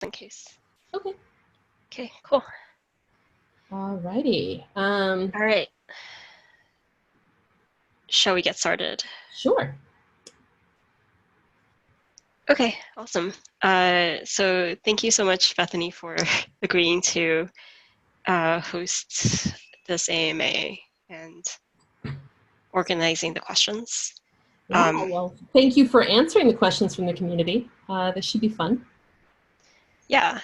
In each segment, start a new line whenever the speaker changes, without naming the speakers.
in case.
Okay.
Okay, cool.
All righty.
All right. Shall we get started?
Sure.
Okay, awesome. So thank you so much, Bethany, for agreeing to host this AMA and organizing the questions.
Yeah, well, thank you for answering the questions from the community. This should be fun.
Yeah.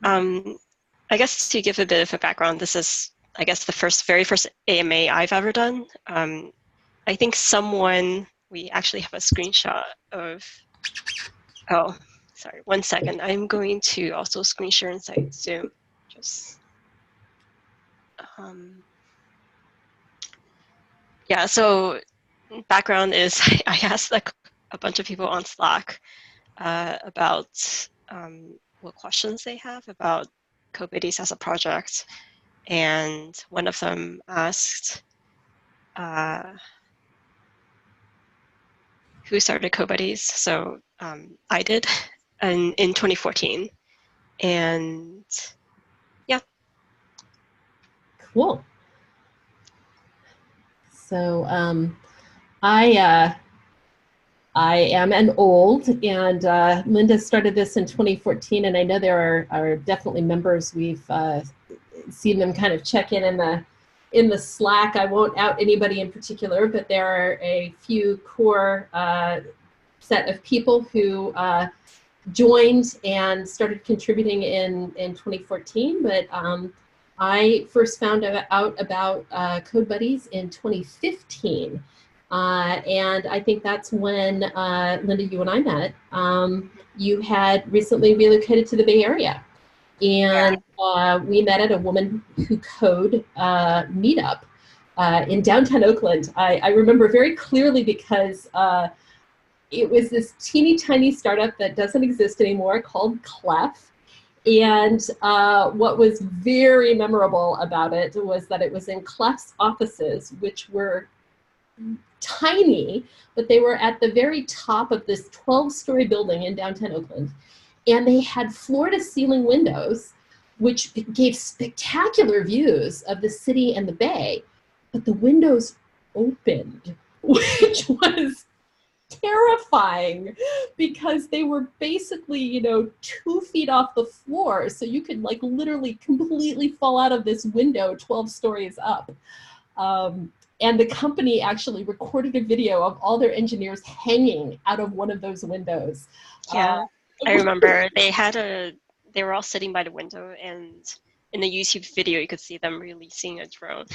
I guess to give a bit of a background, this is, I guess, the very first AMA I've ever done. I think we actually have a screenshot of, oh, sorry, 1 second. I'm going to also screen share inside Zoom. Yeah, so background is I asked a bunch of people on Slack about what questions they have about CodeBuddies as a project. And one of them asked, who started CodeBuddies? So I did in 2014. And yeah.
Cool. So I am an old, and Linda started this in 2014, and I know there are definitely members. We've seen them kind of check in the Slack. I won't out anybody in particular, but there are a few core set of people who joined and started contributing in 2014. But I first found out about CodeBuddies in 2015. And I think that's when, Linda, you and I met. You had recently relocated to the Bay Area. And we met at a Woman Who Code meetup in downtown Oakland. I remember very clearly because it was this teeny tiny startup that doesn't exist anymore called Clef. And what was very memorable about it was that it was in Clef's offices, which were tiny, but they were at the very top of this 12-story building in downtown Oakland. And they had floor-to-ceiling windows, which gave spectacular views of the city and the bay, but the windows opened, which was terrifying because they were basically 2 feet off the floor, so you could like literally completely fall out of this window 12 stories up. And the company actually recorded a video of all their engineers hanging out of one of those windows.
Yeah, I remember they were all sitting by the window, and in the YouTube video you could see them releasing a drone.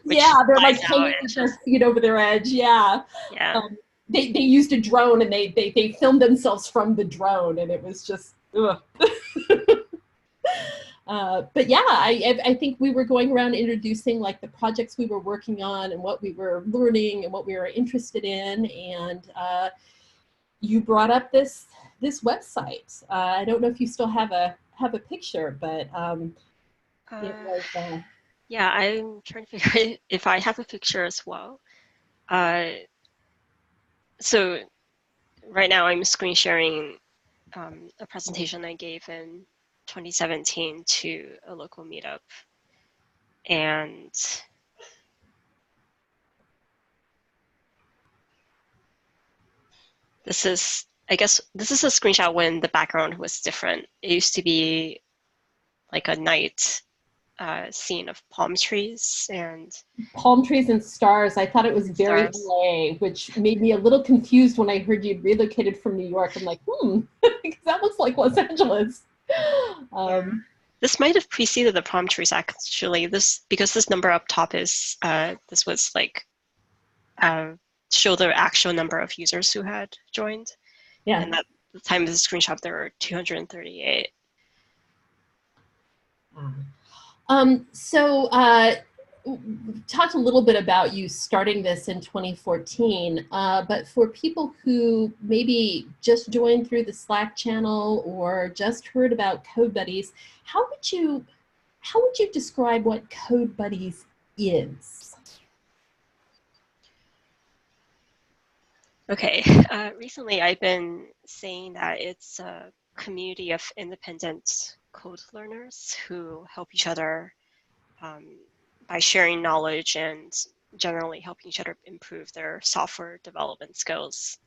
Yeah, they're like hanging with their feet over their edge. Yeah.
Yeah.
They used a drone, and they filmed themselves from the drone, and it was just ugh. But yeah, I think we were going around introducing like the projects we were working on and what we were learning and what we were interested in, and you brought up this website. I don't know if you still have a picture, but it was.
Yeah, I'm trying to figure out if I have a picture as well. So right now I'm screen sharing a presentation I gave in 2017 to a local meetup. And I guess this is a screenshot when the background was different. It used to be like a night scene of palm trees and
stars. I thought it was very LA, which made me a little confused when I heard you'd relocated from New York. I'm like, that looks like Los Angeles.
This might have preceded the palm trees actually. Because this number up top is this was like show the actual number of users who had joined.
Yeah.
And at the time of the screenshot there were 238.
So talked a little bit about you starting this in 2014, but for people who maybe just joined through the Slack channel or just heard about CodeBuddies, how would you describe what CodeBuddies is?
Okay, recently I've been saying that it's a community of independent code learners who help each other by sharing knowledge and generally helping each other improve their software development skills.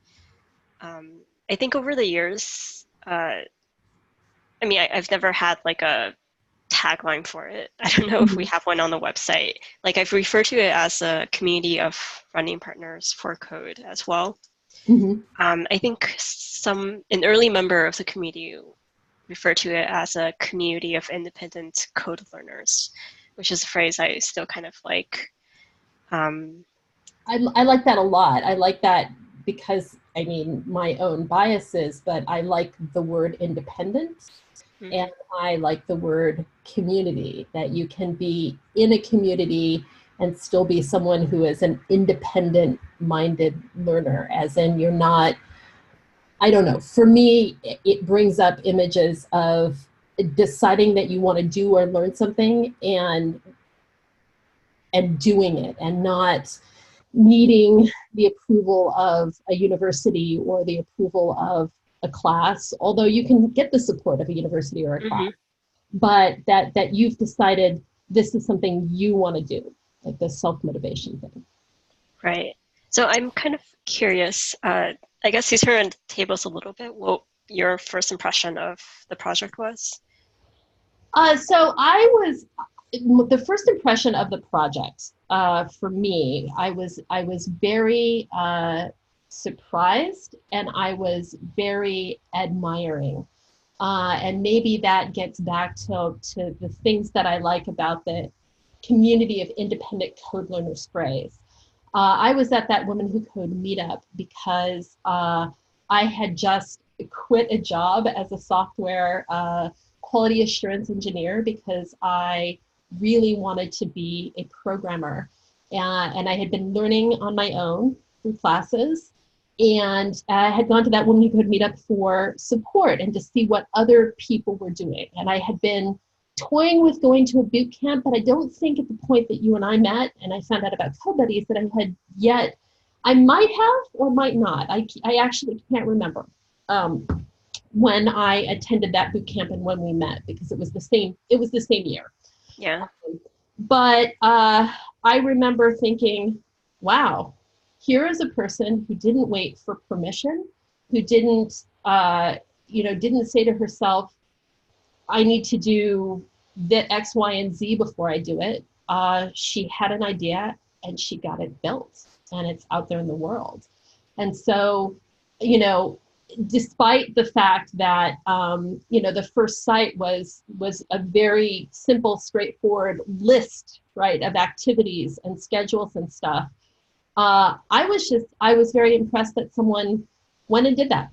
I think over the years, I mean, I've never had like a tagline for it. I don't know if we have one on the website. Like I've referred to it as a community of running partners for code as well. I think an early member of the community referred to it as a community of independent code learners, which is a phrase I still kind of like.
I like that a lot. I like that because, I mean, my own biases, but I like the word independent. And I like the word community, that you can be in a community and still be someone who is an independent-minded learner, as in you're not, I don't know, for me, it brings up images of deciding that you want to do or learn something and doing it, and not needing the approval of a university or the approval of a class, although you can get the support of a university or a class, but that you've decided this is something you want to do, like the self-motivation thing.
Right. So I'm kind of curious, I guess you turn the tables a little bit, what your first impression of the project was?
So the first impression of the project, for me, I was very surprised, and I was very admiring. And maybe that gets back to the things that I like about the community of independent code learners phrase. I was at that Women Who Code meetup because I had just quit a job as a software quality assurance engineer because I really wanted to be a programmer. And I had been learning on my own through classes, and I had gone to that Women Who Code meetup for support and to see what other people were doing. And I had been toying with going to a boot camp, but I don't think at the point that you and I met and I found out about CodeBuddies that I had yet. I might have or might not. I actually can't remember when I attended that boot camp and when we met, because it was the same year.
Yeah.
But I remember thinking, wow, here is a person who didn't wait for permission, who didn't say to herself, I need to do the X, Y, and Z before I do it. She had an idea and she got it built, and it's out there in the world. And so, despite the fact that, the first site was a very simple, straightforward list, right, of activities and schedules and stuff, I was very impressed that someone went and did that.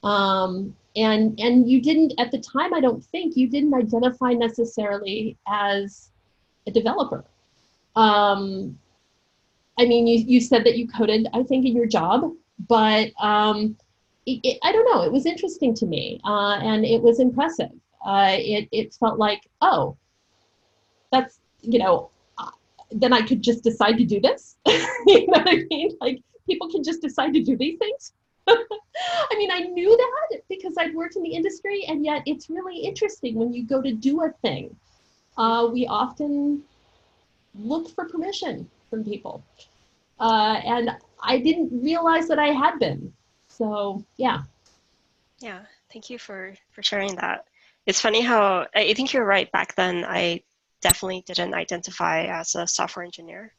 And you didn't, at the time, I don't think, you didn't identify necessarily as a developer. I mean, you said that you coded, I think, in your job, but I don't know, it was interesting to me, and it was impressive. It felt like, oh, that's, then I could just decide to do this. You know what I mean? Like, people can just decide to do these things. I mean, I knew that because I'd worked in the industry, and yet it's really interesting when you go to do a thing. We often look for permission from people. And I didn't realize that I had been. So, yeah.
Yeah, thank you for sharing that. It's funny how, I think you're right, back then I definitely didn't identify as a software engineer.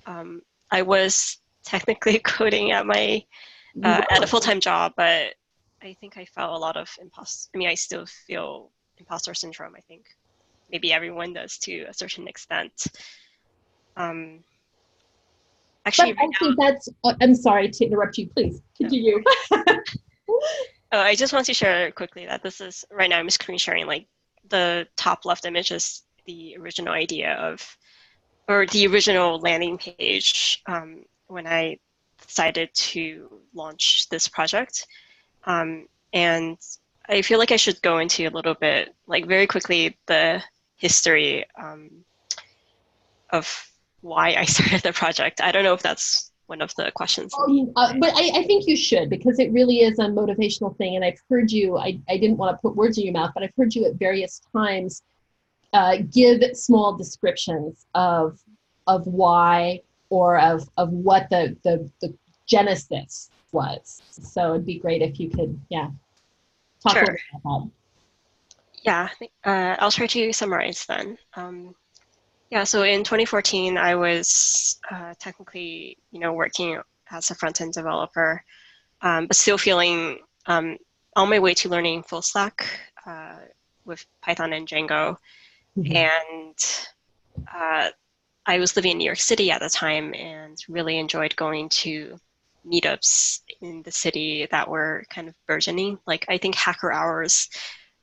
I was technically coding at my at a full-time job, but I think I felt a lot of I still feel imposter syndrome, I think. Maybe everyone does to a certain extent. Actually,
but I think that's, I'm sorry to interrupt you, please continue.
I just want to share quickly that this is, right now I'm screen sharing, like the top left image is the original idea of, or the original landing page when I decided to launch this project. And I feel like I should go into a little bit, like very quickly, the history of why I started the project. I don't know if that's one of the questions in the.
But I think you should, because it really is a motivational thing. And I've heard you, I didn't want to put words in your mouth, but I've heard you at various times give small descriptions of why, or of what the genesis was. So it'd be great if you could, talk a
Sure.
little bit about
Yeah, I'll try to summarize then. Yeah, so in 2014, I was technically, working as a front-end developer, but still feeling on my way to learning full stack with Python and Django.
that.
And uh, I was living in New York City at the time and really enjoyed going to meetups in the city that were kind of burgeoning. Like, I think Hacker Hours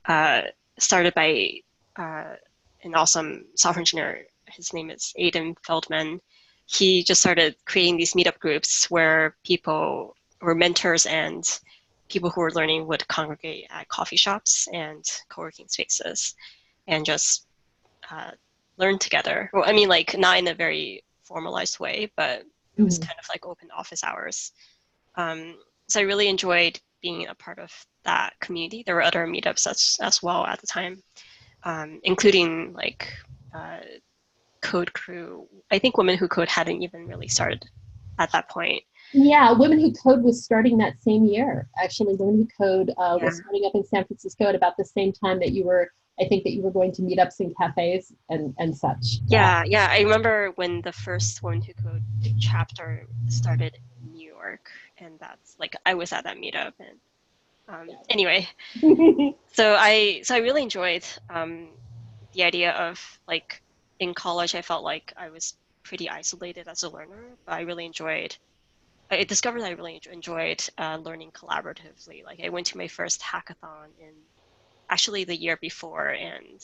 uh, started by an awesome software engineer. His name is Aiden Feldman. He just started creating these meetup groups where people were mentors and people who were learning would congregate at coffee shops and co-working spaces and just uh, learn together. Well, I mean, like, not in a very formalized way, but it was kind of like open office hours. So I really enjoyed being a part of that community. There were other meetups as well at the time, including like Code Crew. I think Women Who Code hadn't even really started at that point.
Yeah, Women Who Code was starting that same year. Actually, Women Who Code
Yeah.
was starting up in San Francisco at about the same time that you were, I think that you were going to meetups in cafes and such.
Yeah. I remember when the first Women Who Code chapter started in New York, and that's like I was at that meetup, and anyway, so I really enjoyed the idea of, like, in college I felt like I was pretty isolated as a learner, but I discovered I really enjoyed learning collaboratively. Like, I went to my first hackathon in actually the year before, and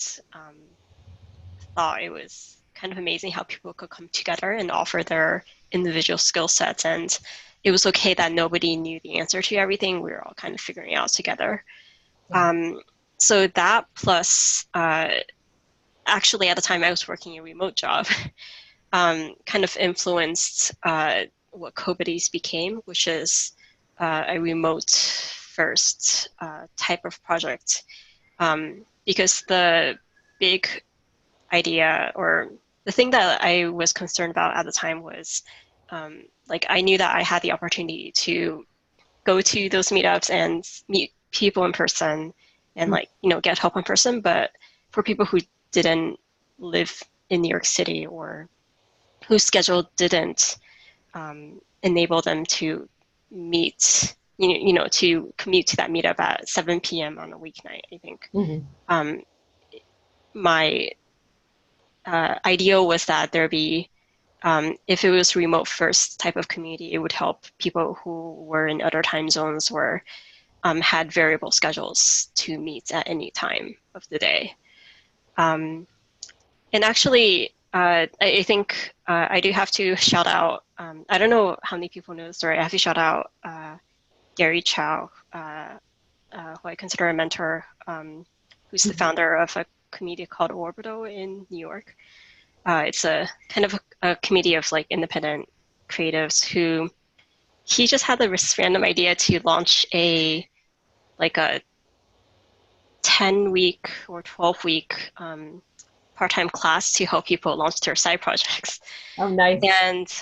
thought it was kind of amazing how people could come together and offer their individual skill sets, and it was okay that nobody knew the answer to everything. We were all kind of figuring it out together. So that plus actually at the time I was working a remote job, kind of influenced what CodeBuddies became, which is a remote first type of project. Because the big idea, or the thing that I was concerned about at the time was like, I knew that I had the opportunity to go to those meetups and meet people in person and, like, get help in person, but for people who didn't live in New York City, or whose schedule didn't enable them to meet, to commute to that meetup at 7 p.m. on a weeknight, I think. My ideal was that there be, if it was remote first type of community, it would help people who were in other time zones or had variable schedules to meet at any time of the day. And actually, I think I do have to shout out, I don't know how many people know the story, I have to shout out Gary Chow, who I consider a mentor, who's the founder of a community called Orbital in New York. It's a kind of a community of, like, independent creatives who, he just had this random idea to launch a 10-week or 12-week part-time class to help people launch their side projects.
Oh, nice.
And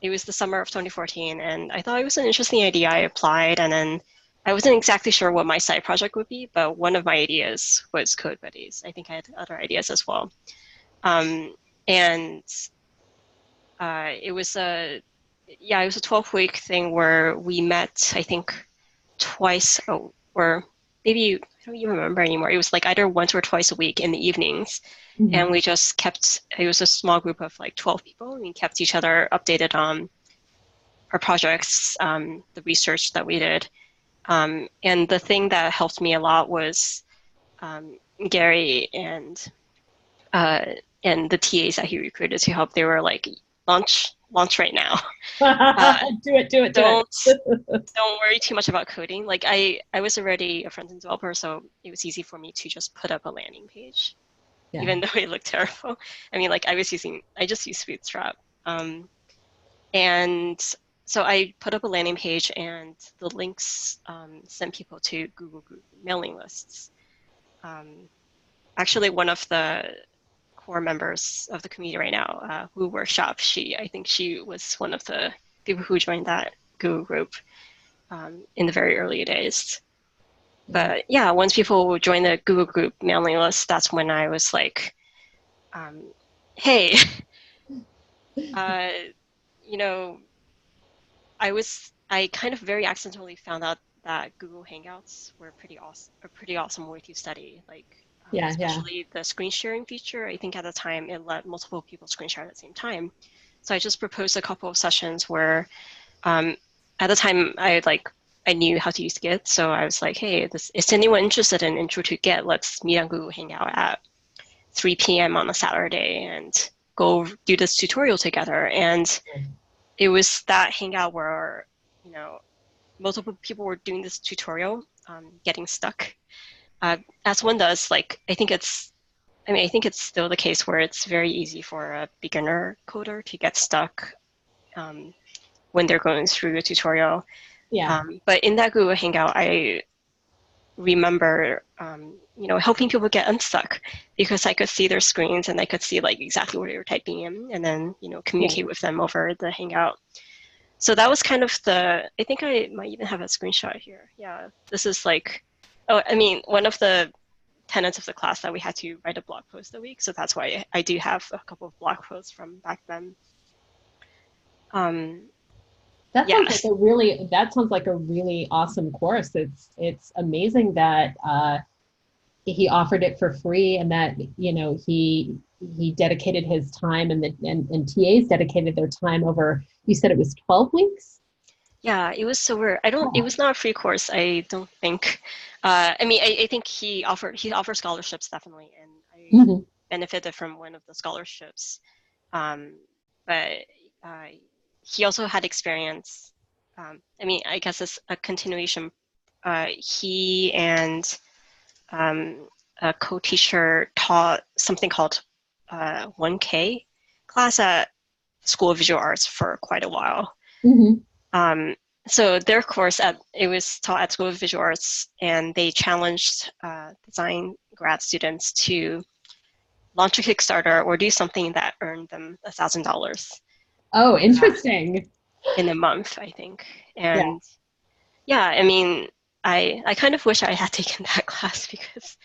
it was the summer of 2014, and I thought it was an interesting idea. I applied, and then I wasn't exactly sure what my side project would be, but one of my ideas was CodeBuddies. I think I had other ideas as well. And it was a 12-week thing where we met, I think, twice, or maybe I don't even remember anymore. It was like either once or twice a week in the evenings. And we just kept, it was a small group of like 12 people, and we kept each other updated on our projects, the research that we did. And the thing that helped me a lot was Gary and the TAs that he recruited to help. They were like, launch right now.
Do it.
Don't worry too much about coding. Like, I was already a front-end developer, so it was easy for me to just put up a landing page, even though it looked terrible. I mean, like, I just used Bootstrap. And so I put up a landing page, and the links sent people to Google Group mailing lists. Actually, one of the core members of the community right now, who workshop, I think she was one of the people who joined that Google group in the very early days. But yeah, once people join the Google group mailing list, that's when I was like, hey, uh, you know, I kind of very accidentally found out that Google Hangouts were a pretty awesome way to study. Like,
Yeah, yeah,
especially the screen sharing feature. I think at the time it let multiple people screen share at the same time. So I just proposed a couple of sessions where, at the time I knew how to use Git, so I was like, hey, is anyone interested in Intro to Git? Let's meet on Google Hangout at 3 p.m. on a Saturday and go do this tutorial together. And it was that hangout where, you know, multiple people were doing this tutorial, getting stuck. As one does, like, I think it's still the case where it's very easy for a beginner coder to get stuck when they're going through a tutorial.
yeah,
But in that Google Hangout, I remember, helping people get unstuck because I could see their screens and I could see like exactly what they were typing in, and then,
yeah.
communicate with them over the Hangout. So that was kind of I think I might even have a screenshot here. Yeah, this is like, oh, I mean, one of the tenets of the class that we had to write a blog post a week. So that's why I do have a couple of blog posts from back then. Yes.
That sounds like a really awesome course. It's amazing that he offered it for free and that he dedicated his time and TAs dedicated their time over, you said it was 12 weeks?
Yeah, it was so weird. It was not a free course, I don't think. I mean, I think he offered scholarships definitely, and I
Mhm.
benefited from one of the scholarships. Um, but uh, he also had experience. I mean, I guess it's a continuation. He and a co-teacher taught something called 1K class at School of Visual Arts for quite a while.
Mhm.
Um, so their course it was taught at School of Visual Arts, and they challenged design grad students to launch a Kickstarter or do something that earned them $1,000
Oh, interesting.
in a month, I think.
Yeah.
And yeah, I mean, I kind of wish I had taken that class because,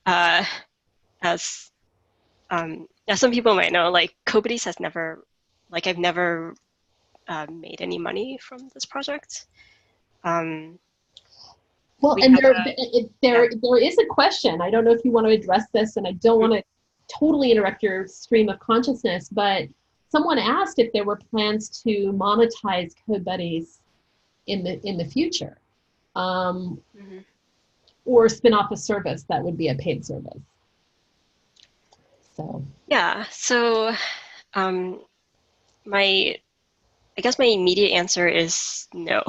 uh, as as some people might know, like CodeBuddies has never, like I've never made any money from this project. Um,
Well,
we
and
have a yeah.
there is a question. I don't know if you want to address this, and I don't want to totally interrupt your stream of consciousness, but someone asked if there were plans to monetize CodeBuddies in the future,
Mhm.
or spin off a service that would be a paid service. So.
Yeah. So um, my I guess my immediate answer is no.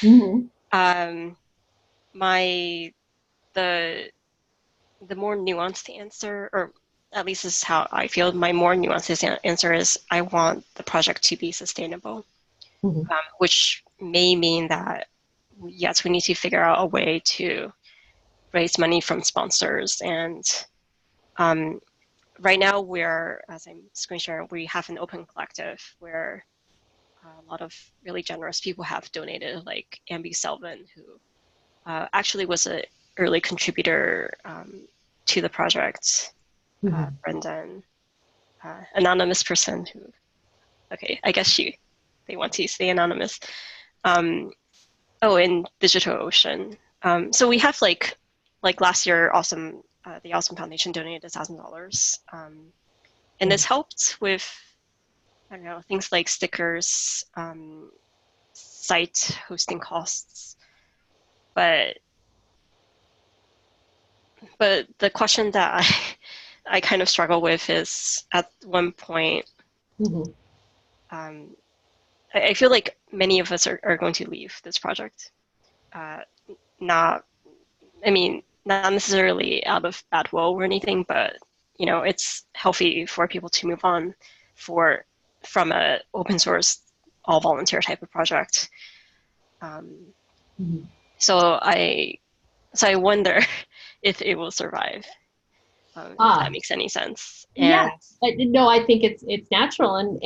Mhm.
um, my the the more nuanced answer, or at least this is how I feel, my more nuanced answer is I want the project to be sustainable,
Mhm.
which may mean that, yes, we need to figure out a way to raise money from sponsors. And um, right now, as I'm screen sharing, we have an open collective where a lot of really generous people have donated, like Ambi Selvin, who actually was an early contributor to the project.
Mhm.
Brendan, anonymous person who, okay, I guess they want to stay anonymous. Um, oh, and DigitalOcean. So we have like last year, the Awesome Foundation donated $1,000, and this helped with, I don't know, things like stickers, site hosting costs, but the question that I kind of struggle with is at one point,
Mhm.
um, I feel like many of us are going to leave this project. Uh, not, I mean, not necessarily out of bad will or anything, but it's healthy for people to move on from a open source all volunteer type of project.
Mhm.
So I wonder if it will survive, if that
Ah,
makes any sense.
yeah.
And
No, I think it's natural, and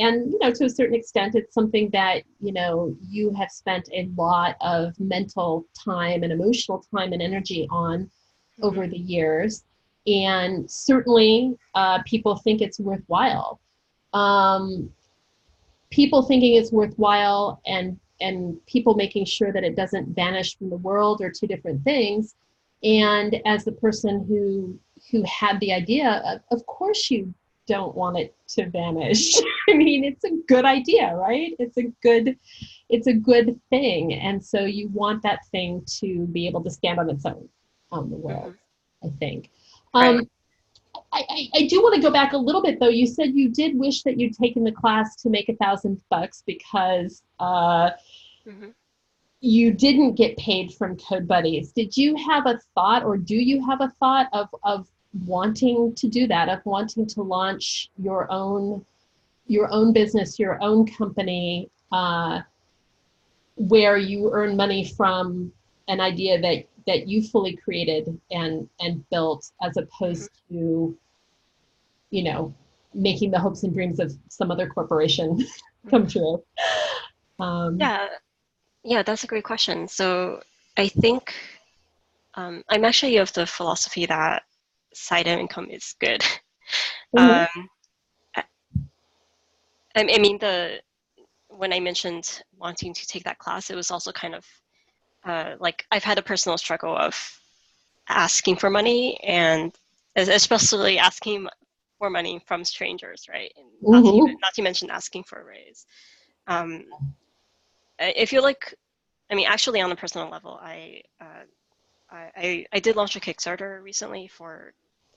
to a certain extent, it's something that you have spent a lot of mental time and emotional time and energy on over
mhm,
the years, and certainly people think it's worthwhile. Um, People thinking it's worthwhile and people making sure that it doesn't vanish from the world are two different things.
mhm,
And as the person who had the idea, of course you don't want it to vanish. I mean, it's a good idea, right? It's a good thing, and so you want that thing to be able to stand on its own on the world,
mhm.
I think.
Right.
um, I do want to go back a little bit though. You said you did wish that you'd taken the class to make $1,000 because
Mhm.
you didn't get paid from CodeBuddies. Did you have a thought, or do you have a thought of wanting to do that, of wanting to launch your own business, your own company, where you earn money from an idea that you fully created and built, as
Mhm.
opposed to making the hopes and dreams of some other corporation come
Mhm.
true? Um,
Yeah, yeah, that's a great question. So I think I'm actually of the philosophy that side income is good.
mhm,
Um, I, I mean, when I mentioned wanting to take that class, it was also kind of like I've had a personal struggle of asking for money, and especially asking for money from strangers, right? And
mhm,
not to mention asking for a raise. Um, I feel like, I mean, actually, on a personal level, I did launch a Kickstarter recently for.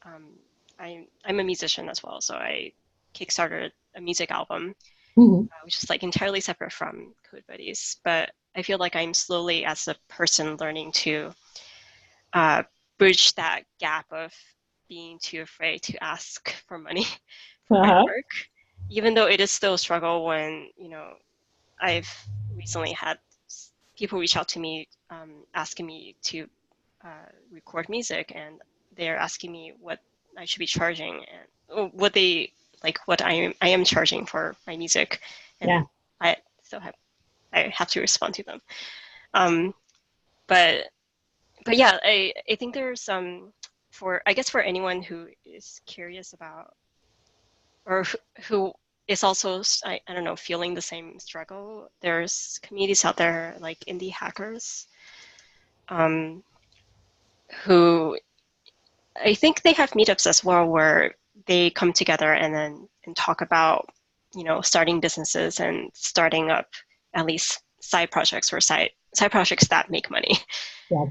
Um, I'm a musician as well, so I kickstarted a music album,
mhm.
which is like entirely separate from CodeBuddies. But I feel like I'm slowly, as a person, learning to uh, bridge that gap of being too afraid to ask for money for my
Uh-huh.
work, even though it is still a struggle when I've recently had people reach out to me, asking me to record music, and they're asking me what I should be charging, and what they like what I am charging for my music,
Yeah.
and I still I have to respond to them. Um, but yeah, I think there's for I guess for anyone who is curious about, or who is also I don't know, feeling the same struggle, there's communities out there like indie hackers, um, who I think they have meetups as well, where they come together and talk about starting businesses and starting up at least side projects, or side projects that make money.
Yeah.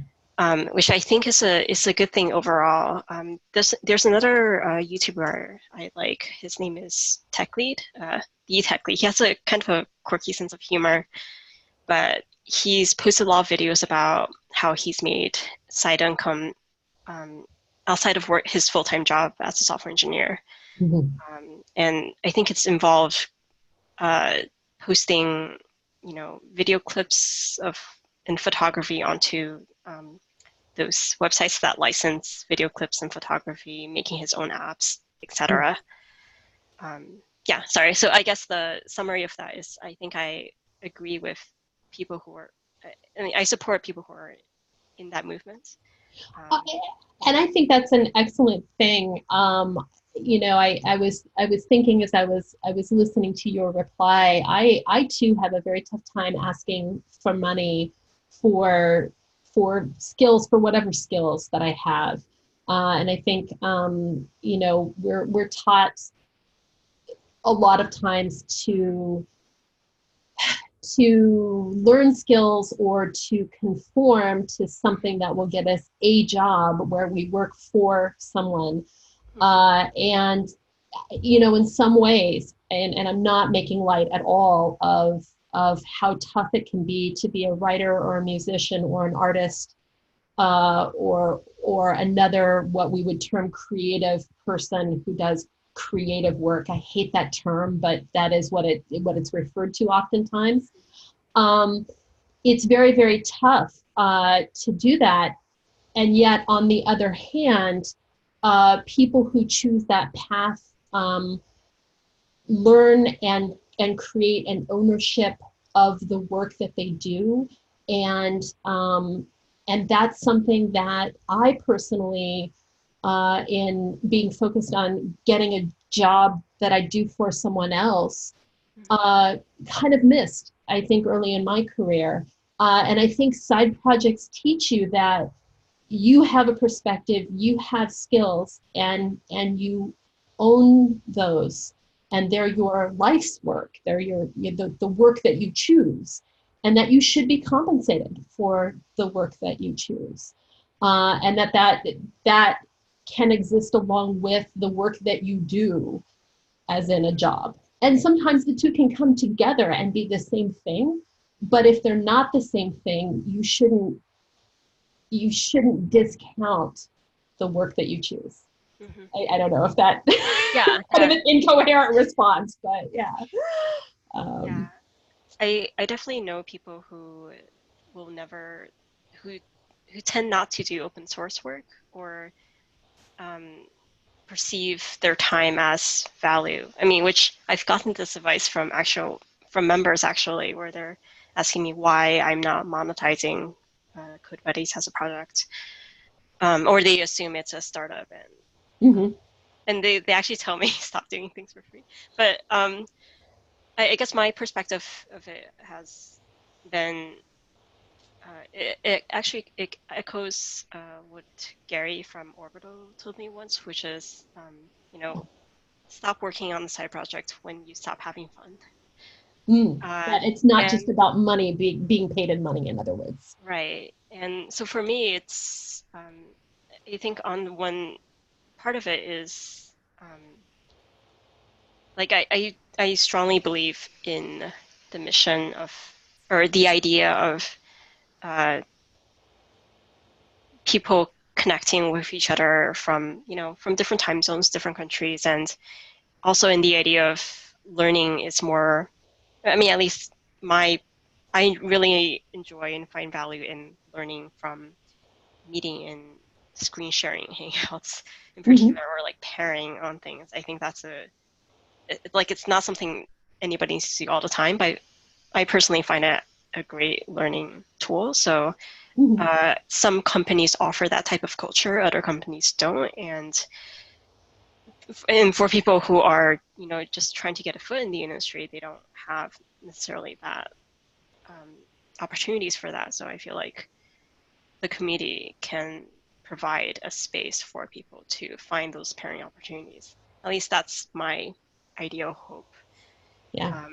Which I think is a good thing overall. There's another YouTuber I like. His name is Tech Lead, the Tech Lead. He has a kind of a quirky sense of humor, but he's posted a lot of videos about how he's made side income, um, outside of his full-time job as a software engineer.
Mhm.
And I think it's involved uh, posting, video clips of and photography onto those websites that license video clips and photography, making his own apps, etc. Yeah, sorry. So I guess the summary of that is, I think I agree with people who are, I mean, I support people who are in that movement.
Uh,
Um,
and I think that's an excellent thing. I was thinking, as I was listening to your reply, I too have a very tough time asking for money for skills, for whatever skills that I have. And I think we're taught a lot of times to learn skills or to conform to something that will get us a job where we work for someone.
mhm,
And, in some ways, and I'm not making light at all of how tough it can be a writer or a musician or an artist, or another, what we would term creative person, who does creative work. I hate that term, but that is what it's referred to oftentimes. It's very, very tough to do that. And yet, on the other hand, people who choose that path learn and create an ownership of the work that they do, and that's something that I personally, in being focused on getting a job that I do for someone else, kind of missed, I think, early in my career. And I think side projects teach you that you have a perspective, you have skills, and you own those, and they're your life's work. They're the work that you choose, and that you should be compensated for the work that you choose, and that can exist along with the work that you do, as in a job. And sometimes the two can come together and be the same thing. But if they're not the same thing, you shouldn't discount the work that you choose. I don't know if that kind of an incoherent response, but yeah.
Yeah. I definitely know people who will never, who tend not to do open source work, or perceive their time as value. I mean, which I've gotten this advice from members actually, where they're asking me why I'm not monetizing CodeBuddies as a project, or they assume it's a startup, and they actually tell me stop doing things for free. But I guess my perspective of it has been, it actually echoes what Gary from Orbital told me once, which is, stop working on the side project when you stop having fun.
That it's not just about money, being paid in money, in other words.
Right. And so for me, it's, I think on one part of it is, like I strongly believe in the mission of, or the idea of people connecting with each other from different time zones, different countries, and also in the idea of learning is more, I mean, at least I really enjoy and find value in learning from meeting and screen sharing hangouts in particular, or like pairing on things. I think that's it's not something anybody needs to do all the time, but I personally find it a great learning tool. So some companies offer that type of culture, other companies don't. And for people who are, just trying to get a foot in the industry, they don't have necessarily that opportunities for that. So I feel like the community can provide a space for people to find those pairing opportunities. At least that's my ideal hope.
Yeah.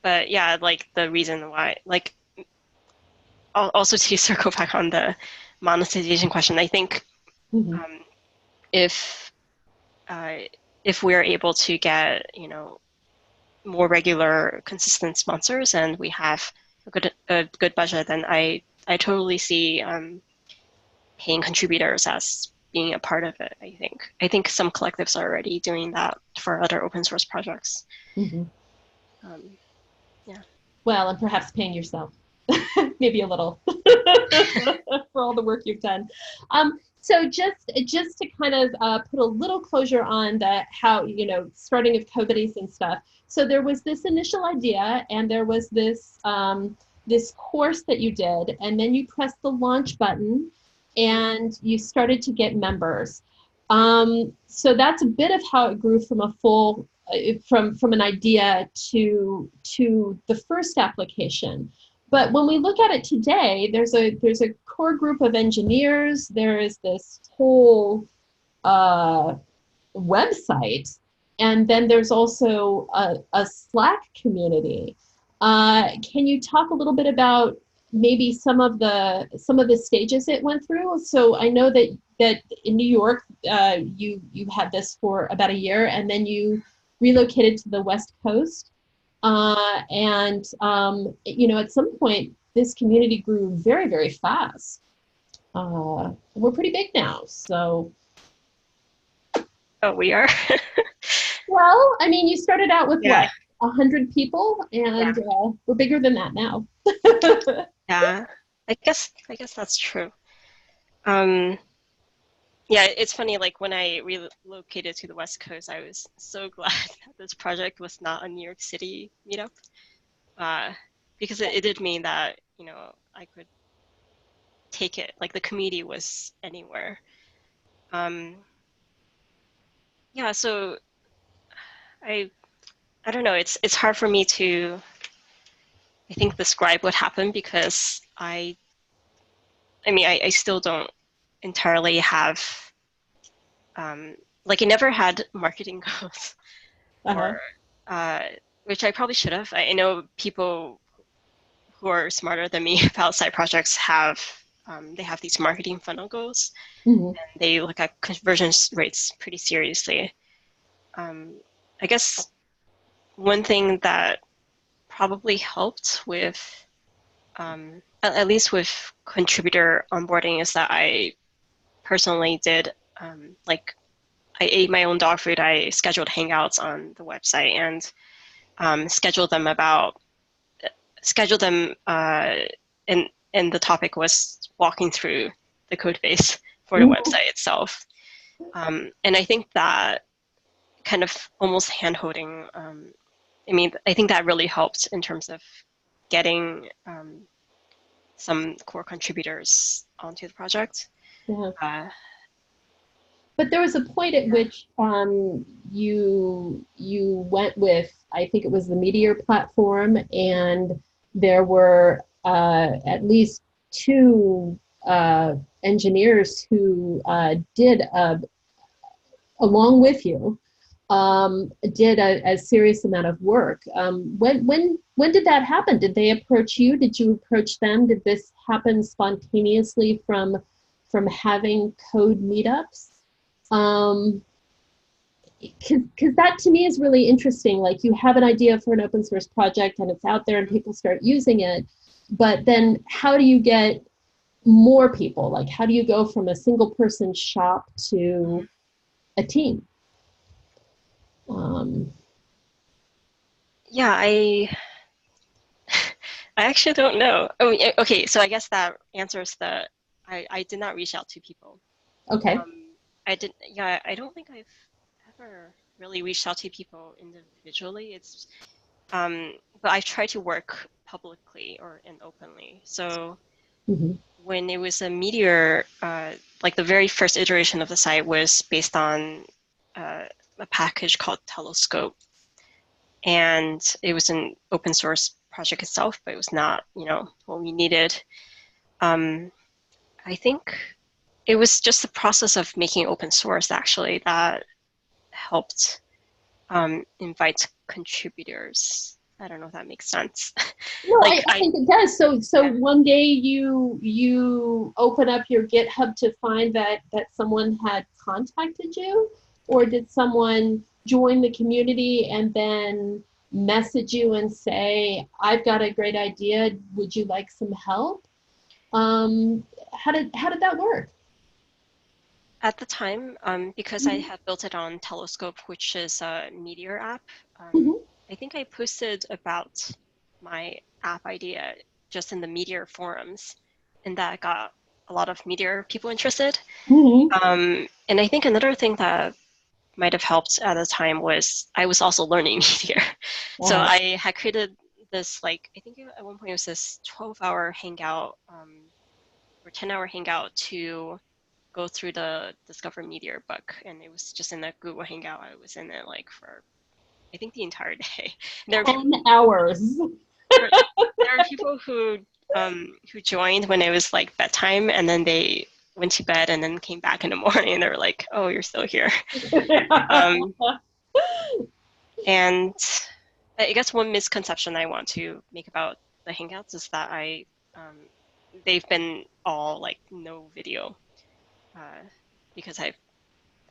But yeah, like the reason why, like, also to circle back on the monetization question, I think if we're able to get, more regular, consistent sponsors, and we have a good budget, then I totally see paying contributors as being a part of it. I think some collectives are already doing that for other open source projects. Yeah.
Well, and perhaps paying yourself, maybe a little, for all the work you've done. So just to kind of put a little closure on the how, starting of CodeBuddies and stuff. So there was this initial idea, and there was this this course that you did, and then you pressed the launch button, and you started to get members. So that's a bit of how it grew from a full, from an idea to the first application. But when we look at it today, there's a core group of engineers. There is this whole website, and then there's also a Slack community. Can you talk a little bit about maybe some of the stages it went through? So I know that in New York, you had this for about a year, and then you relocated to the West Coast. And at some point, this community grew very, very fast. We're pretty big now, so.
Oh, we are?
Well, well. I mean, you started out with
Yeah,
what, 100 people,
yeah,
and we're bigger than that now.
yeah. I guess that's true. Um, yeah, it's funny, like when I relocated to the West Coast, I was so glad that this project was not a New York City meetup. Uh, because it did mean that, I could take it, like the community was anywhere. Um, yeah, so I I don't know, it's hard for me to, I think, describe what happened because I mean I still don't entirely have like I never had marketing goals or
Uh-huh.
uh, which I probably should have. I know people who are smarter than me about side projects have they have these marketing funnel goals
Mhm.
and they look at conversion rates pretty seriously. Um, I guess one thing that probably helped with at least with contributor onboarding is that I personally did like I ate my own dog food. I scheduled hangouts on the website and scheduled them about scheduled them and the topic was walking through the code base for the
Mhm.
website itself. And I think that kind of almost hand holding. I mean, I think that really helped in terms of getting some core contributors onto the project.
Yeah.
Uh,
But there was a point at which you went with, I think it was the Meteor platform, and there were at least two engineers who did along with you, did a serious amount of work. When did that happen? Did they approach you? Did you approach them? Did this happen spontaneously from having code meetups? Um, because that to me is really interesting. Like, you have an idea for an open source project and it's out there and people start using it, but then how do you get more people? Like, how do you go from a single person shop to a team? Um,
yeah, I actually don't know. Oh, okay, so I guess that answers the I did not reach out to people.
okay.
I did, yeah, I don't think I've ever really reached out to people individually. But I try to work publicly or and openly. So
Mhm.
when it was a Meteor, like the very first iteration of the site was based on uh, a package called Telescope, and it was an open source project itself, but it was not, what we needed. Um, I think it was just the process of making open source actually that helped invite contributors. I don't know if that makes sense.
No,
Like
I think it does. So
yeah,
one day you open up your GitHub to find that someone had contacted you, or did someone join the community and then message you and say, "I've got a great idea. Would you like some help?" How did that work?
at the time, because I
Mhm.
had built it on Telescope, which is a Meteor app,
Mhm.
I think I posted about my app idea just in the Meteor forums, and that got a lot of Meteor people interested.
Mhm.
And I think another thing that might have helped at the time was I was also learning Meteor. So
Uh-huh.
I had created this, like, I think at one point it was this 12-hour hangout or 10-hour hangout to go through the Discover Meteor book. And it was just in a Google Hangout. I was in it like for, I think, the entire day. And there were people
10 hours.
there, there were people who joined when it was like bedtime and then they went to bed and then came back in the morning and they were like, oh, you're still here. Um, and I guess one misconception I want to make about the Hangouts is that um, they've been all like no video uh, because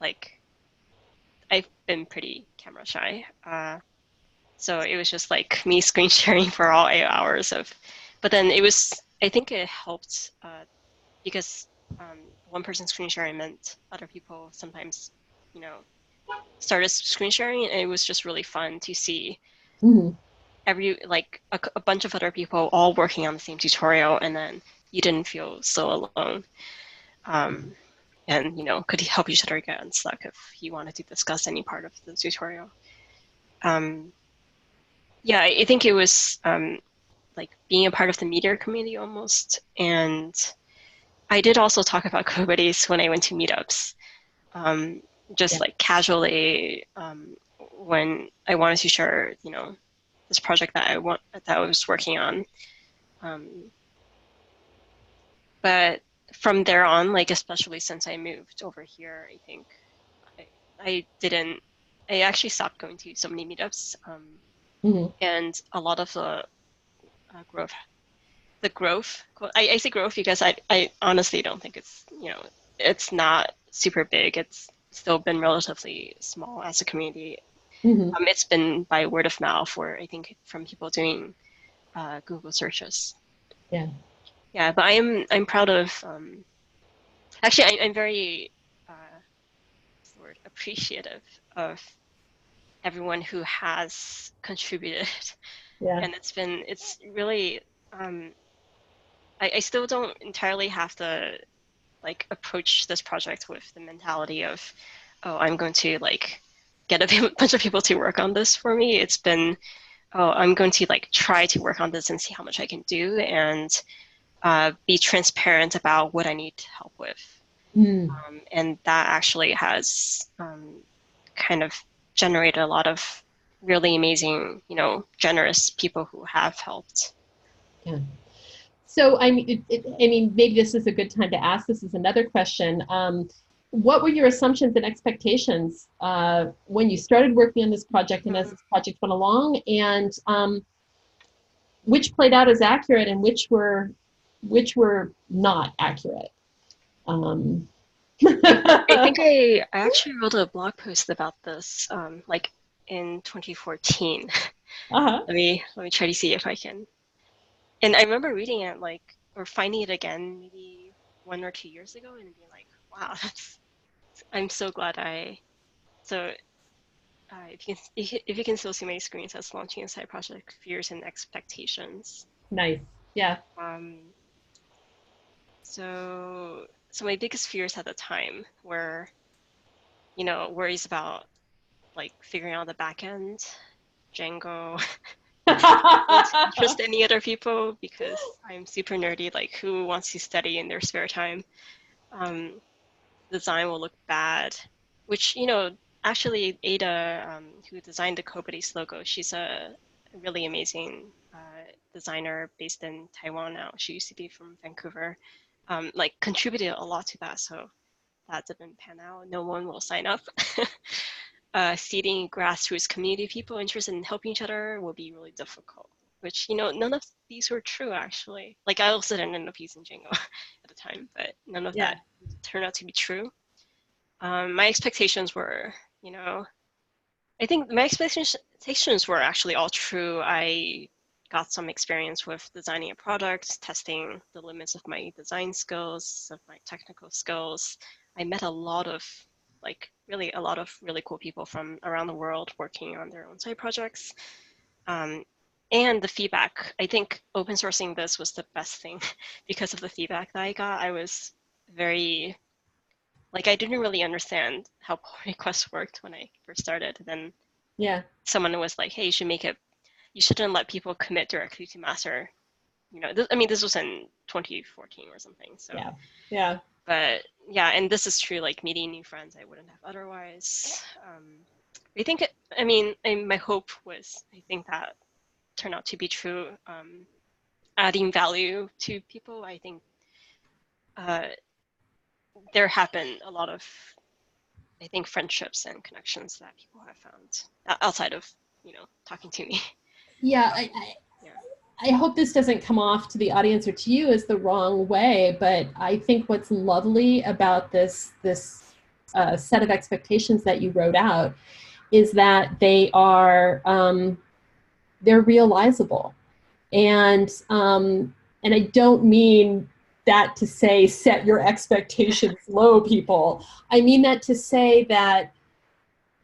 like I've been pretty camera shy. So it was just like me screen sharing for all 8 hours of, but then it was, I think it helped because one person screen sharing meant other people sometimes, you know, started screen sharing, and it was just really fun to see
Mm-hmm.
a bunch of other people all working on the same tutorial, and then you didn't feel so alone. And could help each other get unstuck if you wanted to discuss any part of the tutorial. Yeah, I think it was like being a part of the meteor community almost. And I did also talk about CodeBuddies when I went to meetups, just
Yeah.
like casually when I wanted to share, this project that I was working on. But from there on, like especially since I moved over here, I think I, I didn't. I actually stopped going to so many meetups,
Mm-hmm.
and a lot of growth the growth. I say growth because I honestly don't think it's not super big. It's still been relatively small as a community.
Mm-hmm.
It's been by word of mouth, or I think from people doing Google searches.
Yeah.
Yeah, but I'm proud of. Actually, I'm very what's the word, appreciative of everyone who has contributed,
Yeah.
and it's really. I still don't entirely have the like approach this project with the mentality of, oh, I'm going to like get a bunch of people to work on this for me. It's been, oh, I'm going to like try to work on this and see how much I can do, and be transparent about what I need help with.
Mm.
And that actually has kind of generated a lot of really amazing, generous people who have helped.
Yeah. So, I mean, maybe this is a good time to ask. This is another question. What were your assumptions and expectations when you started working on this project and as
Mm-hmm.
this project went along, and which played out as accurate and which were not accurate? Um,
I think I actually wrote a blog post about this, like in 2014.
uh-huh.
Let me try to see if I can. And I remember reading it or finding it again maybe 1 or 2 years ago and being like, wow, I'm so glad I. So if you can still see my screen, it says launching a side project, fears and expectations.
Nice. Yeah.
Um, so my biggest fears at the time were, worries about like figuring out the back end, Django. Won't interest any other people because I'm super nerdy. Like, who wants to study in their spare time? Um, Design will look bad, which, actually Ada, who designed the CodeBuddies logo, she's a really amazing designer based in Taiwan now. She used to be from Vancouver. Like contributed a lot to that, so that didn't pan out. No one will sign up. Seeding grassroots community people interested in helping each other will be really difficult, which, none of these were true actually. Like I also didn't end up using Django at the time, but none of
Yeah.
that turned out to be true. My expectations were, I think my expectations were actually all true. I got some experience with designing a product, testing the limits of my design skills, of my technical skills. I met really a lot of really cool people from around the world working on their own side projects. Um, and the feedback, I think open sourcing this was the best thing because of the feedback that I got. I was very, like, I didn't really understand how pull requests worked when I first started. Then
Yeah.
someone was like, hey, you shouldn't let people commit directly to master. This was in 2014 or something. So,
Yeah. Yeah.
but yeah, and this is true, like meeting new friends I wouldn't have otherwise. I think, my hope was, I think that turned out to be true. Adding value to people, I think uh, there have been a lot of, I think, friendships and connections that people have found outside of, talking to me.
Yeah.
Yeah.
I hope this doesn't come off to the audience or to you as the wrong way, but I think what's lovely about this set of expectations that you wrote out is that they're realizable, and I don't mean that to say set your expectations low, people. I mean that to say that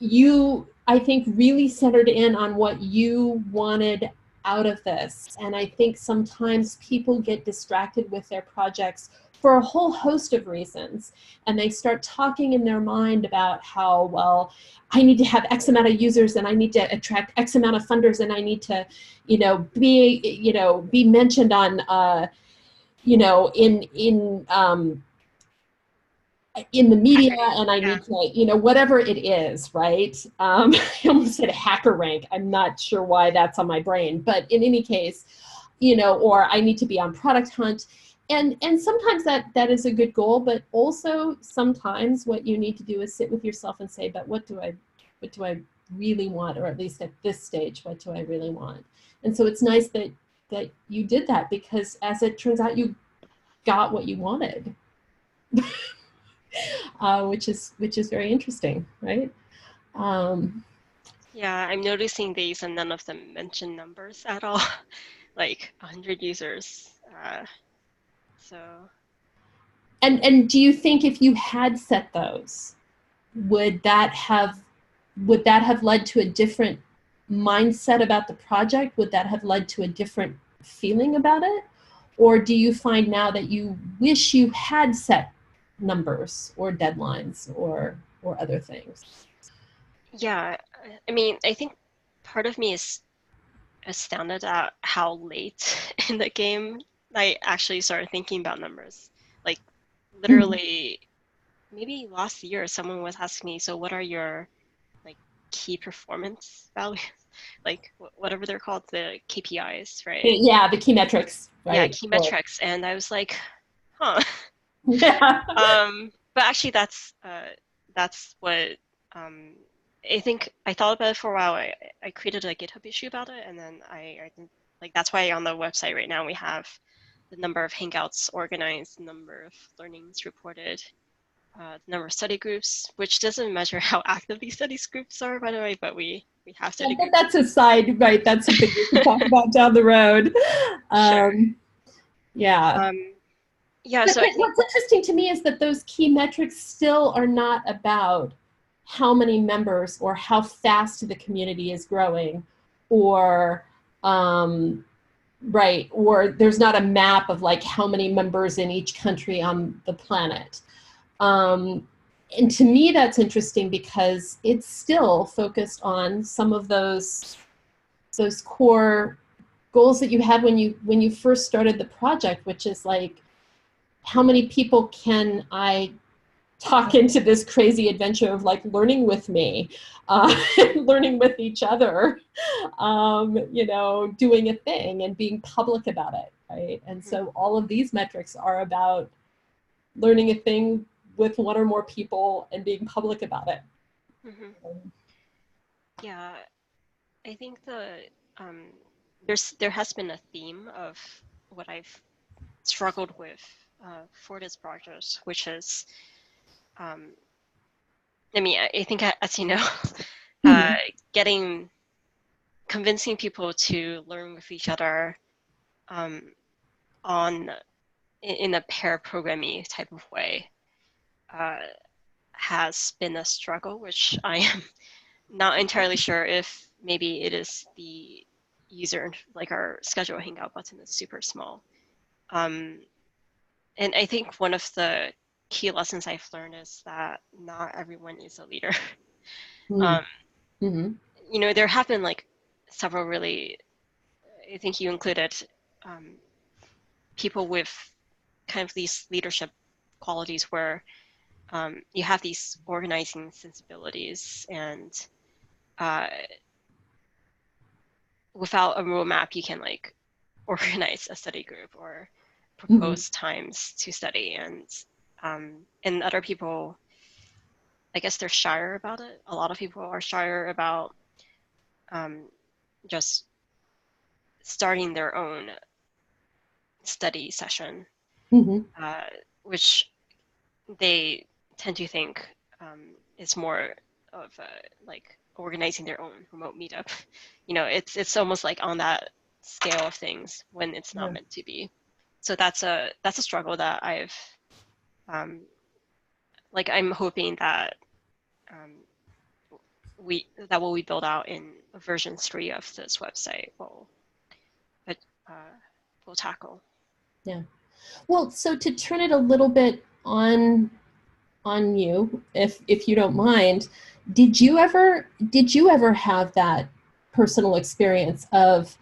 you, I think, really centered in on what you wanted out of this. And I think sometimes people get distracted with their projects for a whole host of reasons. And they start talking in their mind about how, well, I need to have X amount of users and I need to attract X amount of funders and I need to, be mentioned on, in the media, and I need to, whatever it is, right? I almost said hacker rank. I'm not sure why that's on my brain, but in any case, or I need to be on Product Hunt. And sometimes that is a good goal, but also sometimes what you need to do is sit with yourself and say, but what do I really want? Or at least at this stage, what do I really want? And so it's nice that you did that, because as it turns out, you got what you wanted. Which is very interesting, right?
Yeah, I'm noticing these and none of them mention numbers at all, like 100 users. So.
And do you think if you had set those, would that have led to a different mindset about the project? Would that have led to a different feeling about it? Or do you find now that you wish you had set numbers or deadlines or other things?
Yeah, I mean, I think part of me is astounded at how late in the game I actually started thinking about numbers. Like, literally, maybe last year, someone was asking me, so what are your like key performance values? Like whatever they're called, the KPIs, right?
Yeah, the key metrics,
Yeah,
right?
key
Cool.
metrics. And I was like, huh.
Yeah.
But actually that's what um, I think I thought about it for a while. I created a GitHub issue about it, and then I think like that's why on the website right now we have the number of Hangouts organized, the number of learnings reported, the number of study groups, which doesn't measure how active these studies groups are, by the way, but we have study
But
groups.
that's a side, right? That's something we can talk about down the road.
Sure.
Yeah.
Yeah,
But
so I think,
what's interesting to me is that those key metrics still are not about how many members or how fast the community is growing, or right, or there's not a map of like how many members in each country on the planet. And to me, that's interesting because it's still focused on some of those core goals that you had when you first started the project, which is like, how many people can I talk into this crazy adventure of like learning with me, learning with each other, doing a thing and being public about it, right? And so all of these metrics are about learning a thing with one or more people and being public about it.
yeah, I think um, there has been a theme of what I've struggled with for this project, which is, I mean, I think as you know, getting convincing people to learn with each other on in a pair programming type of way has been a struggle, which I am not entirely sure if maybe it is the user, like our schedule hangout button is super small. And I think one of the key lessons I've learned is that not everyone is a leader. There have been like several really, I think you included people with kind of these leadership qualities where you have these organizing sensibilities, and without a roadmap, you can like organize a study group or propose times to study, and other people, I guess they're shyer about it. A lot of people are shyer about just starting their own study session, which they tend to think is more of like organizing their own remote meetup. It's almost like on that scale of things when it's not meant to be. So that's a struggle that I've like I'm hoping that that will be built out in version 3 of this website will tackle.
Yeah. Well, so to turn it a little bit on you, if you don't mind, did you ever have that personal experience of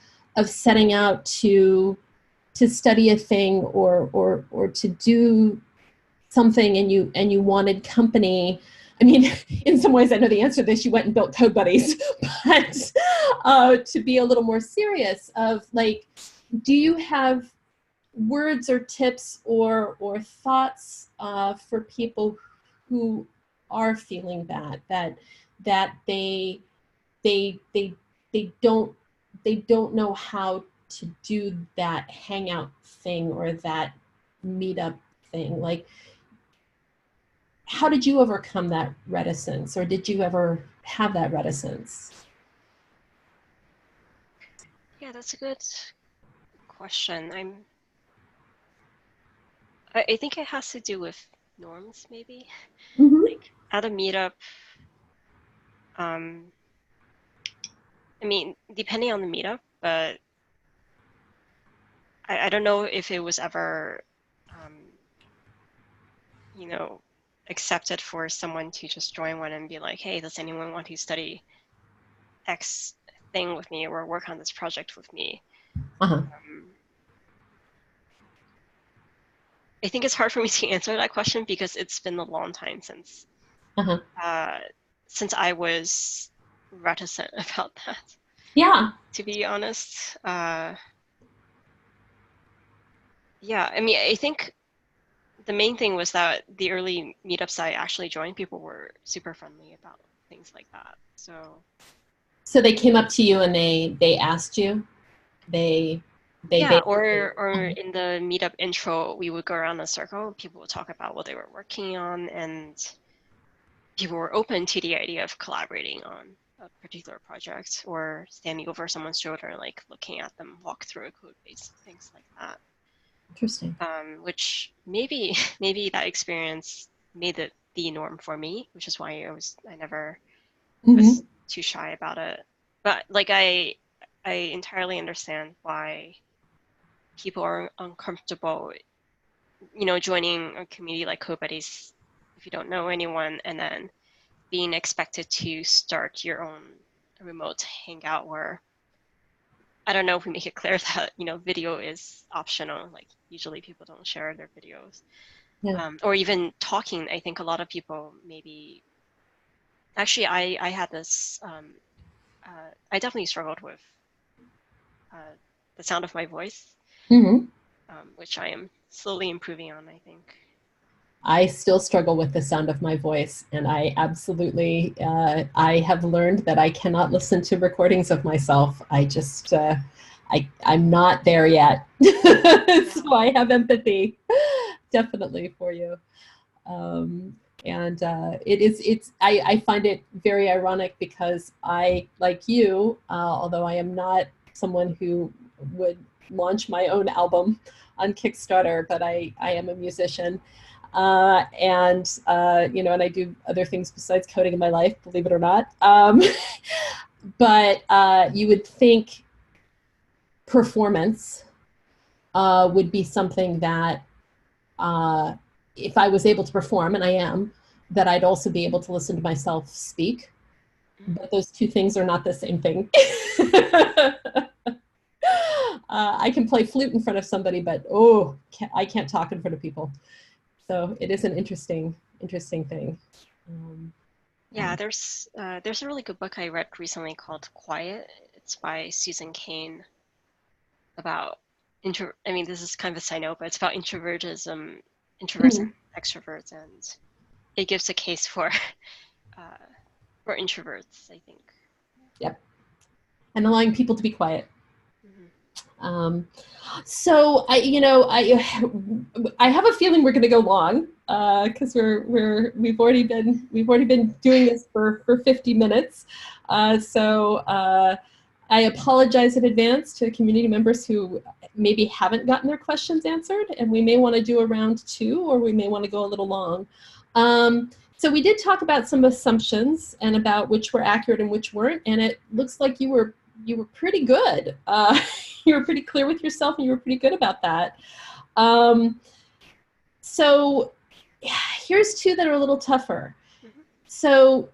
setting out to study a thing or to do something and you wanted company? I mean, in some ways I know the answer to this, you went and built CodeBuddies, but to be a little more serious of like, do you have words or tips or thoughts for people who are feeling that they don't know how to do that Hangout thing or that meetup thing? Like, how did you overcome that reticence, or did you ever have that reticence?
Yeah, that's a good question. I think it has to do with norms, maybe.
Mm-hmm.
Like at a meetup, I mean, depending on the meetup, but I don't know if it was ever, you know, accepted for someone to just join one and be like, hey, does anyone want to study X thing with me or work on this project with me?
Uh-huh.
I think it's hard for me to answer that question because it's been a long time since I was reticent about that.
Yeah.
To be honest, yeah. I mean, I think the main thing was that the early meetups I actually joined, people were super friendly about things like that.
So they came up to you and they asked you. They
yeah, or in the meetup intro, we would go around in a circle. People would talk about what they were working on, and people were open to the idea of collaborating on a particular project or standing over someone's shoulder and like looking at them walk through a code base, things like that.
Interesting.
Which maybe that experience made it the norm for me, which is why I never was too shy about it. But like I entirely understand why people are uncomfortable, joining a community like CodeBuddies if you don't know anyone, and then being expected to start your own remote hangout where I don't know if we make it clear that video is optional. Like usually people don't share their videos, or even talking. I think a lot of people maybe. Actually, I had this. I definitely struggled with the sound of my voice, which I am slowly improving on, I think.
I still struggle with the sound of my voice, and I absolutely, I have learned that I cannot listen to recordings of myself. I just, I'm not there yet. So I have empathy, definitely, for you. And I find it very ironic because I, like you, although I am not someone who would launch my own album on Kickstarter, but I am a musician. And I do other things besides coding in my life, believe it or not. But you would think performance would be something that if I was able to perform, and I am, that I'd also be able to listen to myself speak. But those two things are not the same thing. I can play flute in front of somebody, but I can't talk in front of people. So it is an interesting thing.
Yeah, there's a really good book I read recently called Quiet. It's by Susan Cain about I mean, this is kind of a side note, but it's about introverts and extroverts, and it gives a case for introverts, I think.
Yep. And allowing people to be quiet. So I have a feeling we're going to go long because we've already been doing this for 50 minutes. So I apologize in advance to community members who maybe haven't gotten their questions answered, and we may want to do a round 2, or we may want to go a little long. So we did talk about some assumptions and about which were accurate and which weren't, and it looks like you were pretty good. You were pretty clear with yourself, and you were pretty good about that. So here's two that are a little tougher.
Mm-hmm.
So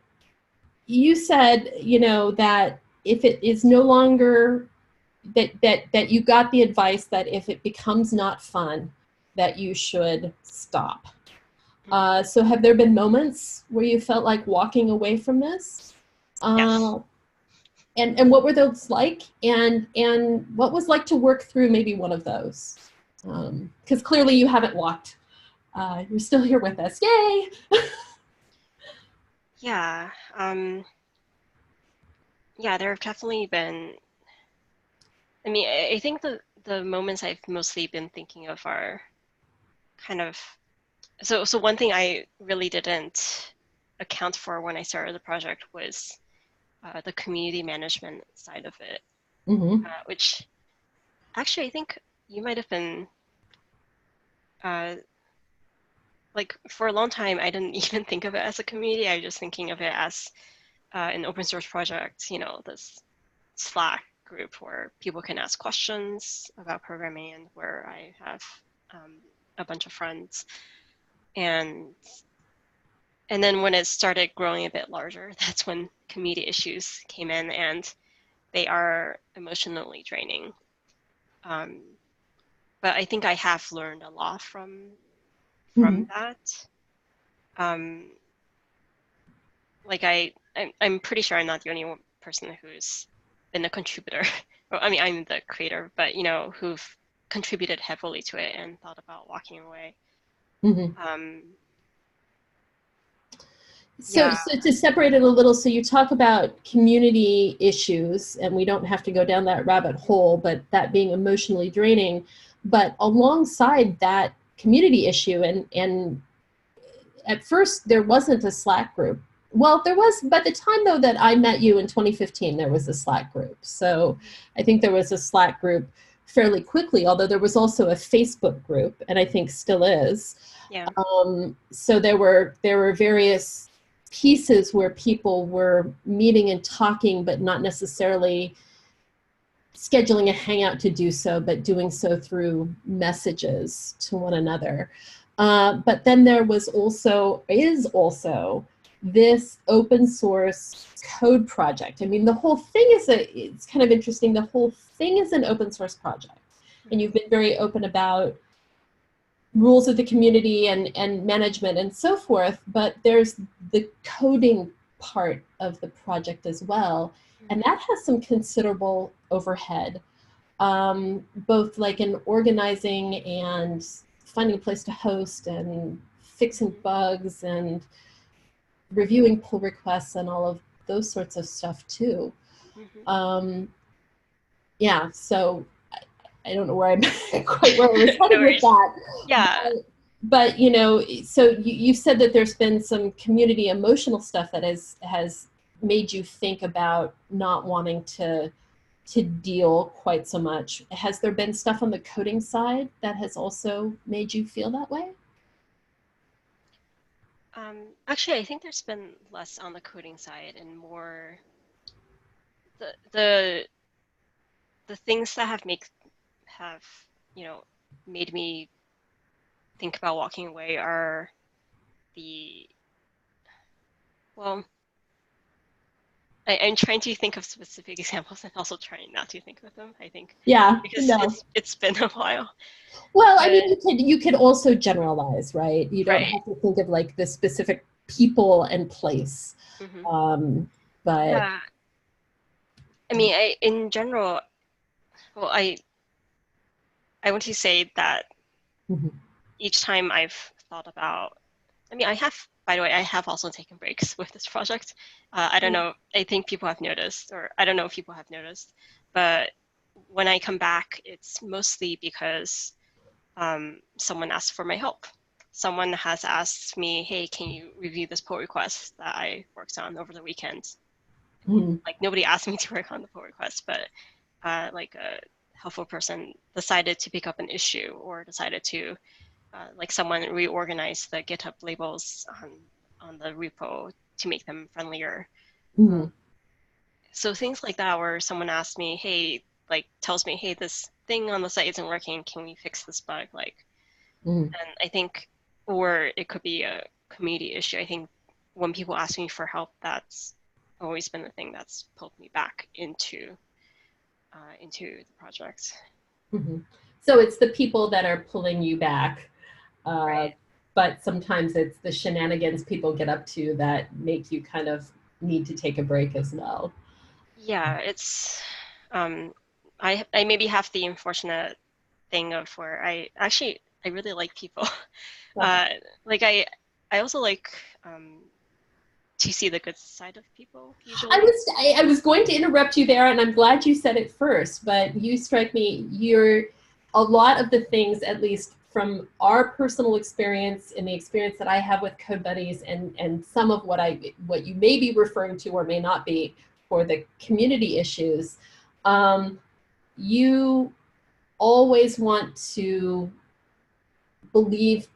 you said, you know, that if it is no longer that you got the advice that if it becomes not fun, that you should stop. So have there been moments where you felt like walking away from this?
Yes.
And what were those like? And what was like to work through maybe one of those? Because clearly you haven't walked. You're still here with us. Yay!
Yeah. Yeah, there have definitely been. I mean, I think the moments I've mostly been thinking of are kind of. So one thing I really didn't account for when I started the project was the community management side of it,
Mm-hmm.
which actually I think you might have been like for a long time I didn't even think of it as a community. I was just thinking of it as an open source project, you know, this Slack group where people can ask questions about programming and where I have a bunch of friends. And then when it started growing a bit larger, that's when community issues came in, and they are emotionally draining. But I think I have learned a lot from
Mm-hmm.
that. Um, like I'm pretty sure I'm not the only person who's been a contributor. Well, I mean, I'm the creator, but you know, who've contributed heavily to it and thought about walking away.
Mm-hmm.
Um,
So,
yeah.
so to separate it a little, so you talk about community issues, and we don't have to go down that rabbit hole, but that being emotionally draining. But alongside that community issue, and at first there wasn't a Slack group. Well, there was, by the time though that I met you in 2015, there was a Slack group. So I think there was a Slack group fairly quickly, although there was also a Facebook group, and I think still is.
Yeah.
So there were various pieces where people were meeting and talking, but not necessarily scheduling a hangout to do so, but doing so through messages to one another. But then there was also, is also, this open source code project. I mean, the whole thing is it's kind of interesting. The whole thing is an open source project. And you've been very open about rules of the community and management and so forth, but there's the coding part of the project as well. And that has some considerable overhead, both like in organizing and finding a place to host and fixing bugs and reviewing pull requests and all of those sorts of stuff too. Yeah, so I don't know where I'm quite where I was headed with that.
Yeah.
But you know, so you said that there's been some community emotional stuff that has made you think about not wanting to deal quite so much. Has there been stuff on the coding side that has also made you feel that way?
Actually, I think there's been less on the coding side and more the the the things that have you know made me think about walking away are the well, I'm trying to think of specific examples and also trying not to think of them, I think,
Yeah,
because
no.
it's been a while.
Well, I
But
mean, you could also generalize, right? You don't
right.
have to think of like the specific people and place.
Hmm.
But
Yeah. I mean, in general, well, I want to say that
Mhm.
each time I've thought about, I mean, I have, by the way, I have also taken breaks with this project. I don't know, I think people have noticed, or I don't know if people have noticed, but when I come back, it's mostly because someone asked for my help. Someone has asked me, hey, can you review this pull request that I worked on over the weekend?
Mhm.
Like, nobody asked me to work on the pull request, but like a helpful person decided to pick up an issue or decided to like someone reorganized the GitHub labels on the repo to make them friendlier.
Mhm.
So things like that, where someone asks me, hey, like tells me, hey, this thing on the site isn't working, can we fix this bug? Like,
Mhm.
and I think, or it could be a community issue. I think when people ask me for help, that's always been the thing that's pulled me back into the project.
Mhm. So it's the people that are pulling you back, uh,
Right.
but sometimes it's the shenanigans people get up to that make you kind of need to take a break as well.
Yeah, it's I maybe have the unfortunate thing of where I really like people.
Uh,
Uh, like I also like to see the good side of people usually.
I was going to interrupt you there, and I'm glad you said it first. But you strike me. You're a lot of the things, at least from our personal experience and the experience that I have with CodeBuddies, and some of what you may be referring to or may not be for the community issues. You always want to believe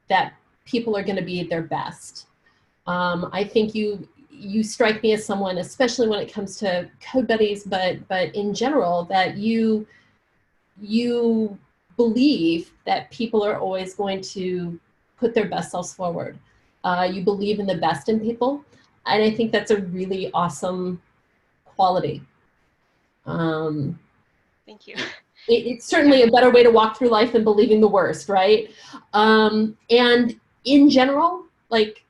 that people are going to be at their best. I think you strike me as someone, especially when it comes to CodeBuddies, but in general, that you believe that people are always going to put their best selves forward. You believe in the best in people, and I think that's a really awesome quality. Um,
Thank you.
it's
Yeah.
certainly a better way to walk through life than believing the worst, right? And in general, like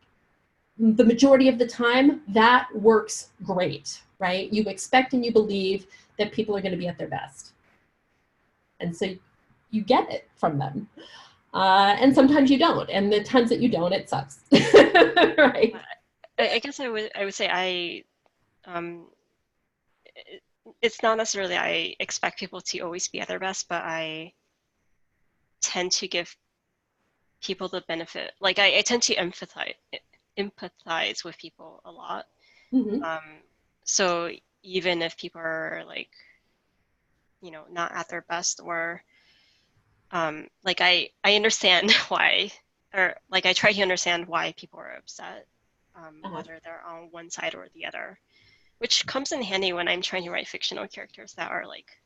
the majority of the time, that works great, right? You expect and you believe that people are going to be at their best. And so you get it from them. And sometimes you don't. And the times that you don't, it sucks. Right?
I guess I would say um it, it's not necessarily I expect people to always be at their best, but I tend to give people the benefit. Like I tend to empathize with people a lot.
Mm-hmm.
Um, so even if people are like, not at their best, or like I understand why, or like I try to understand why people are upset,
Uh-huh.
whether they're on one side or the other, which comes in handy when I'm trying to write fictional characters that are like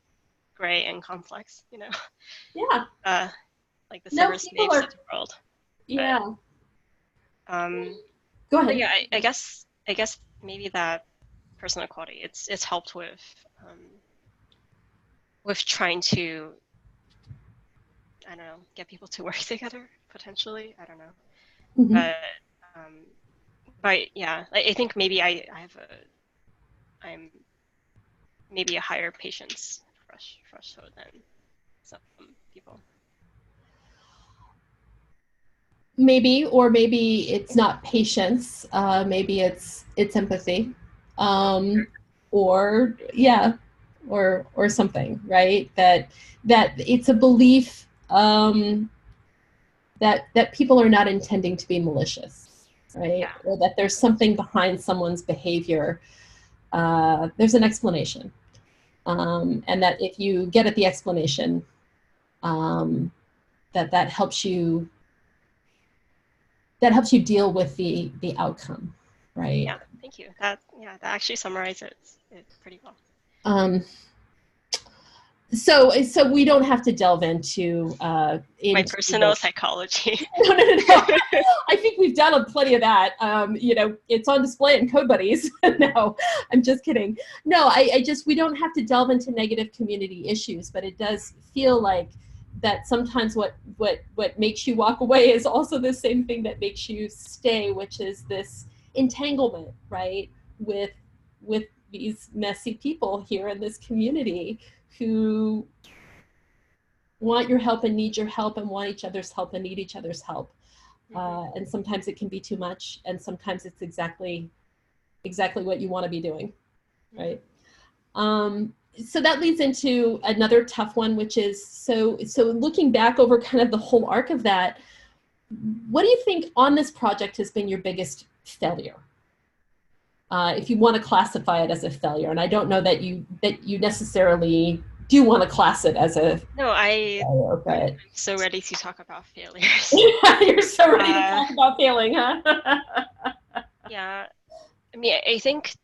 gray and complex.
Yeah.
uh, like the
No,
Severus
people
Snape's of
are,
the world. But
yeah.
um,
Go
but
ahead.
yeah, I guess maybe that personal quality it's helped with trying to, I don't know, get people to work together potentially. I don't know,
Mm-hmm.
but um, but yeah, I think maybe I'm maybe a higher patience threshold than some people.
Maybe, or maybe it's not patience. Maybe it's empathy, um, or yeah, or something, right? That it's a belief, that people are not intending to be malicious, right?
Yeah.
Or that there's something behind someone's behavior. There's an explanation, and that if you get at the explanation, um, that helps you deal with the outcome, right?
Yeah, thank you. That actually summarizes it pretty well.
Um, so we don't have to delve
My
into
personal
the
psychology.
no, no, no, no. I think we've done plenty of that. It's on display in CodeBuddies. No, I'm just kidding. No, I just we don't have to delve into negative community issues, but it does feel like that sometimes what makes you walk away is also the same thing that makes you stay, which is this entanglement, right? With these messy people here in this community who want your help and need your help and want each other's help and need each other's help.
Hmm.
And sometimes it can be too much, and sometimes it's exactly what you want to be doing,
Hmm.
right? So that leads into another tough one, which is so looking back over kind of the whole arc of that, what do you think on this project has been your biggest failure? If you want to classify it as a failure, and I don't know that you necessarily do want to class it as a
No,
failure,
I'm
but
so ready to talk about failures.
you're so ready to
Uh,
talk about failing, huh?
yeah, I mean, I think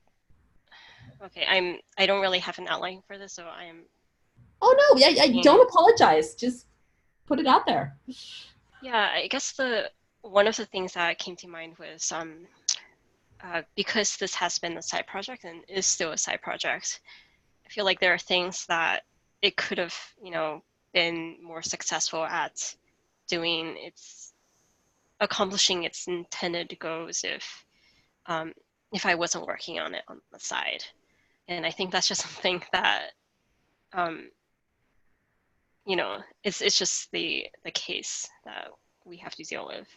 okay. I don't really have an outline for this, so I am
Oh no, I
thinking.
don't apologize. Just put it out there.
Yeah, I guess the one of the things that came to mind was because this has been a side project and is still a side project. I feel like there are things that it could have, been more successful at doing its accomplishing its intended goals if I wasn't working on it on the side. And I think that's just something that um, it's just the case that we have to deal with.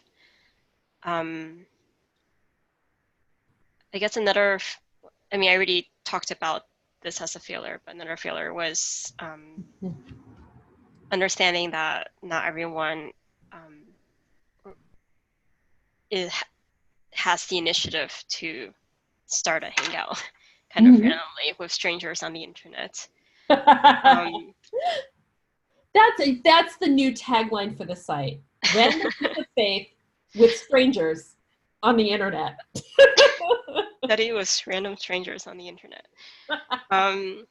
Um, I guess I mean, I already talked about this as a failure, but another failure was understanding that not everyone um, is, has the initiative to start a hangout kind of
Mhm.
randomly with strangers on the internet.
that's
Um,
that's the new tagline for the site. Random leap of faith with strangers on the internet.
that it was random strangers on the internet. Um,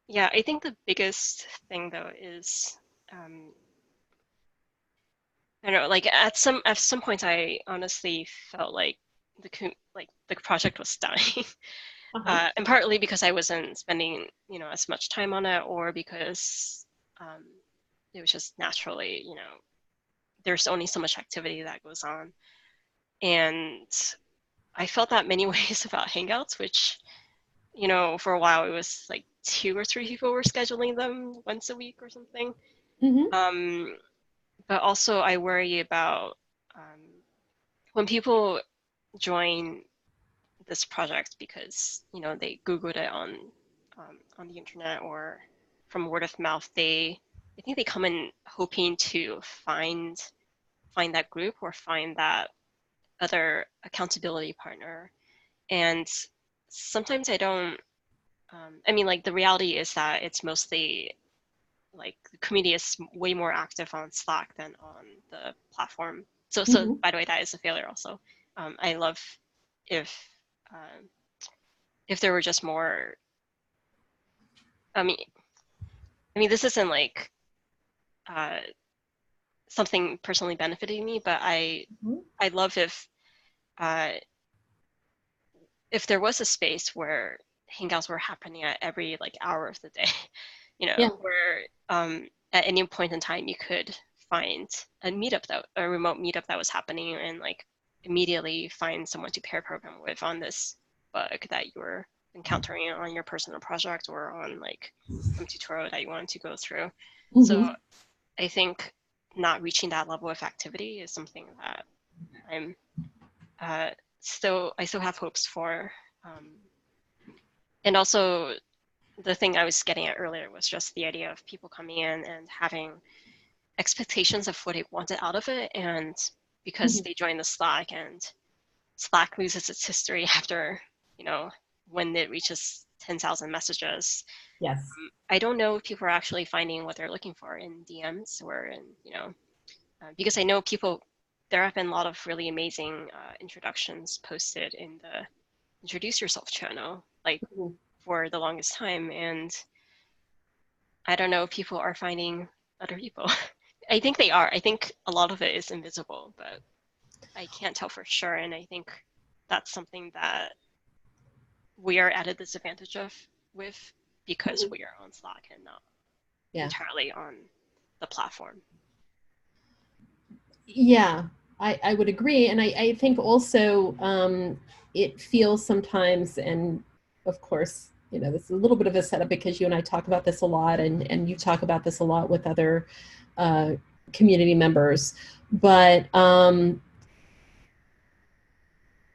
yeah, I think the biggest thing though is I don't know, like at some points I honestly felt like the project was dying.
Uh-huh.
And partly because I wasn't spending, as much time on it, or because um, it was just naturally, there's only so much activity that goes on. And I felt that many ways about Hangouts, which, for a while it was like 2 or 3 people were scheduling them once a week or something.
Mm-hmm.
Um, but also I worry about when people join this project because they googled it on the internet or from word of mouth. I think they come in hoping to find that group or find that other accountability partner. And sometimes I don't. I mean, like the reality is that it's mostly like the community is way more active on Slack than on the platform. So
Mm-hmm.
by the way, that is a failure also. I love if um, if there were just more. I mean, this isn't like uh, something personally benefiting me, but I love uh, if there was a space where hangouts were happening at every like hour of the day,
Yeah.
where at any point in time you could find a remote meetup that was happening and like immediately find someone to pair program with on this bug that you were encountering on your personal project or on like some tutorial that you wanted to go through. So
Mm-hmm.
I think not reaching that level of activity is something that I'm I still have hopes for. Um, and also the thing I was getting at earlier was just the idea of people coming in and having expectations of what they wanted out of it, and because
Mm-hmm.
they join the Slack and Slack loses its history after when it reaches 10,000 messages.
Yes.
I don't know if people are actually finding what they're looking for in DMs or in because I know people. There have been a lot of really amazing introductions posted in the introduce yourself channel, like
Mhm.
for the longest time, and I don't know if people are finding other people. I think they are. I think a lot of it is invisible, but I can't tell for sure. And I think that's something that we are at a disadvantage with because we are on Slack and not
Yeah.
entirely on the platform.
Yeah, I would agree. And I think also it feels sometimes, and of course, this is a little bit of a setup because you and I talk about this a lot, and you talk about this a lot with other uh, community members. But,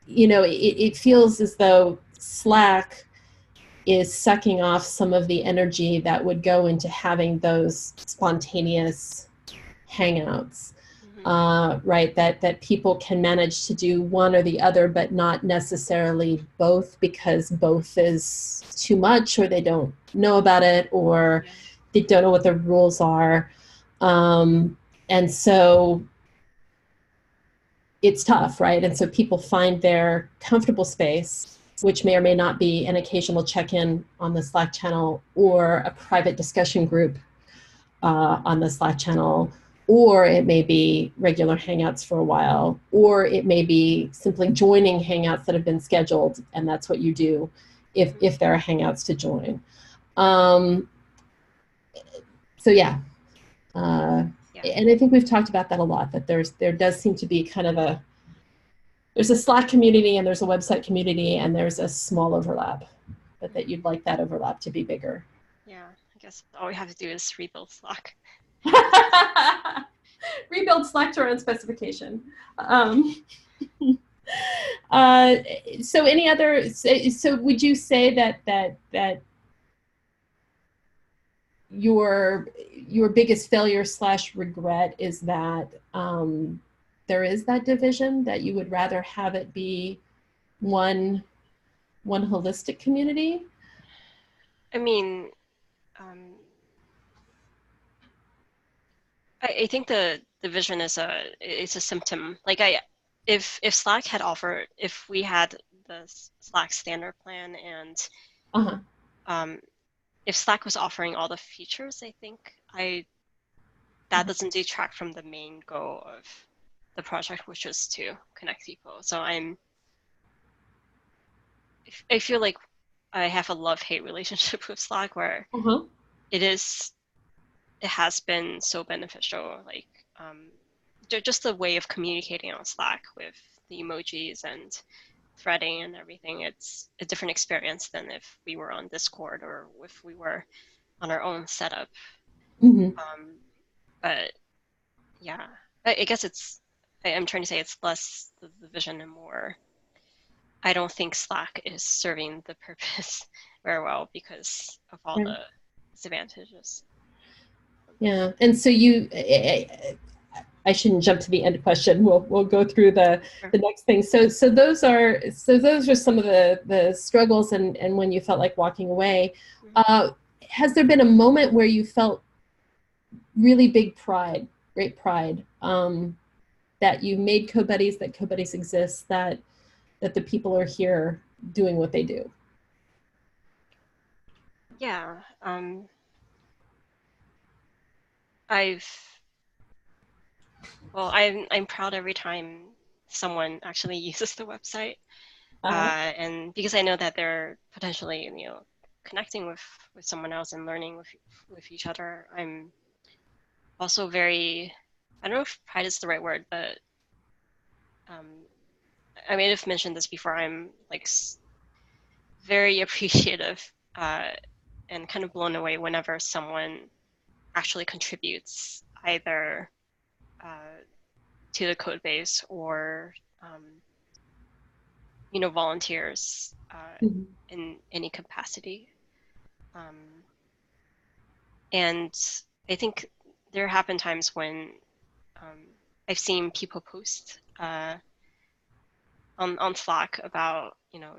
it feels as though Slack is sucking off some of the energy that would go into having those spontaneous hangouts. right? That people can manage to do one or the other, but not necessarily both, because both is too much, or they don't know about it, or they don't know what the rules are. And so it's tough, right? And so people find their comfortable space, which may or may not be an occasional check-in on the Slack channel, or a private discussion group on the Slack channel, or it may be regular Hangouts for a while, or it may be simply joining Hangouts that have been scheduled, and that's what you do if there are Hangouts to join. So yeah. And I think we've talked about that a lot, that there does seem to be kind of there's a Slack community and there's a website community, and there's a small overlap, but that you'd like that overlap to be bigger.
Yeah, I guess all we have to do is rebuild Slack.
Rebuild Slack to our own specification. So any other, so would you say that your biggest failure / regret is that there is that division, that you would rather have it be one holistic community?
I mean, I think the division is a symptom. Like if Slack had offered, if we had the Slack standard plan, and if Slack was offering all the features, I think that doesn't detract from the main goal of the project, which is to connect people. So I feel like I have a love-hate relationship with Slack, where it has been so beneficial. Like just the way of communicating on Slack with the emojis and threading and everything, it's a different experience than if we were on Discord or if we were on our own setup. But yeah, I guess I'm trying to say it's less the vision and more, I don't think Slack is serving the purpose very well because of all the disadvantages.
Yeah, and so I shouldn't jump to the end question. We'll go through the next thing. So those are some of the struggles and when you felt like walking away. Has there been a moment where you felt really great pride, that you made CodeBuddies, that CodeBuddies exists, that the people are here doing what they do?
Yeah, I'm proud every time someone actually uses the website, and because I know that they're potentially connecting with someone else and learning with each other. I'm also very, I don't know if pride is the right word, but I may have mentioned this before. I'm like very appreciative and kind of blown away whenever someone actually contributes either to the code base or volunteers in any capacity. And I think there have been times when I've seen people post on Slack about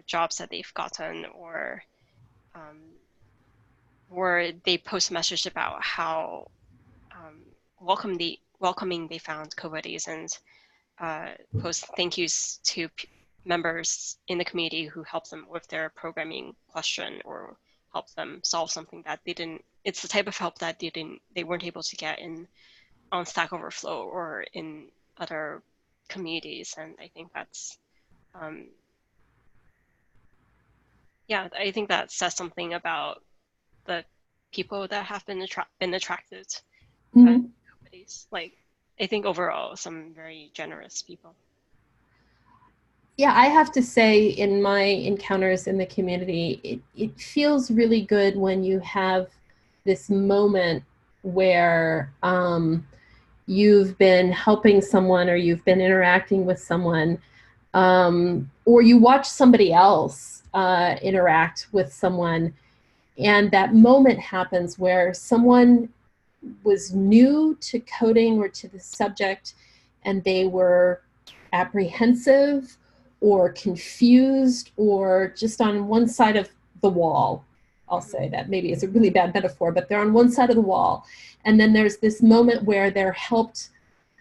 jobs that they've gotten, or they post a message about how welcoming they found CodeBuddies, and post thank yous to members in the community who helped them with their programming question or helped them solve something that they didn't. It's the type of help that they weren't able to get on Stack Overflow or in other communities, and I think that's I think that says something about the people that have been attracted to CodeBuddies. Like, I think overall, some very generous people.
Yeah, I have to say, in my encounters in the community, it feels really good when you have this moment where you've been helping someone, or you've been interacting with someone, or you watch somebody else interact with someone, and that moment happens where someone was new to coding or to the subject, and they were apprehensive or confused or just on one side of the wall. I'll say that maybe it's a really bad metaphor, but they're on one side of the wall. And then there's this moment where they're helped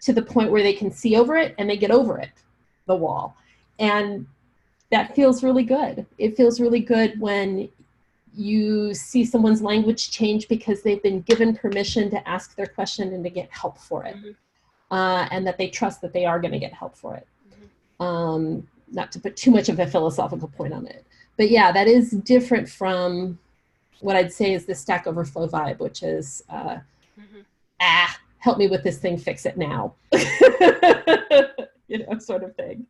to the point where they can see over it and they get over it, the wall. And that feels really good. It feels really good when you see someone's language change because they've been given permission to ask their question and to get help for it. And that they trust that they are going to get help for it. Not to put too much of a philosophical point on it. But yeah, that is different from what I'd say is the Stack Overflow vibe, which is, help me with this thing, fix it now. Sort of thing.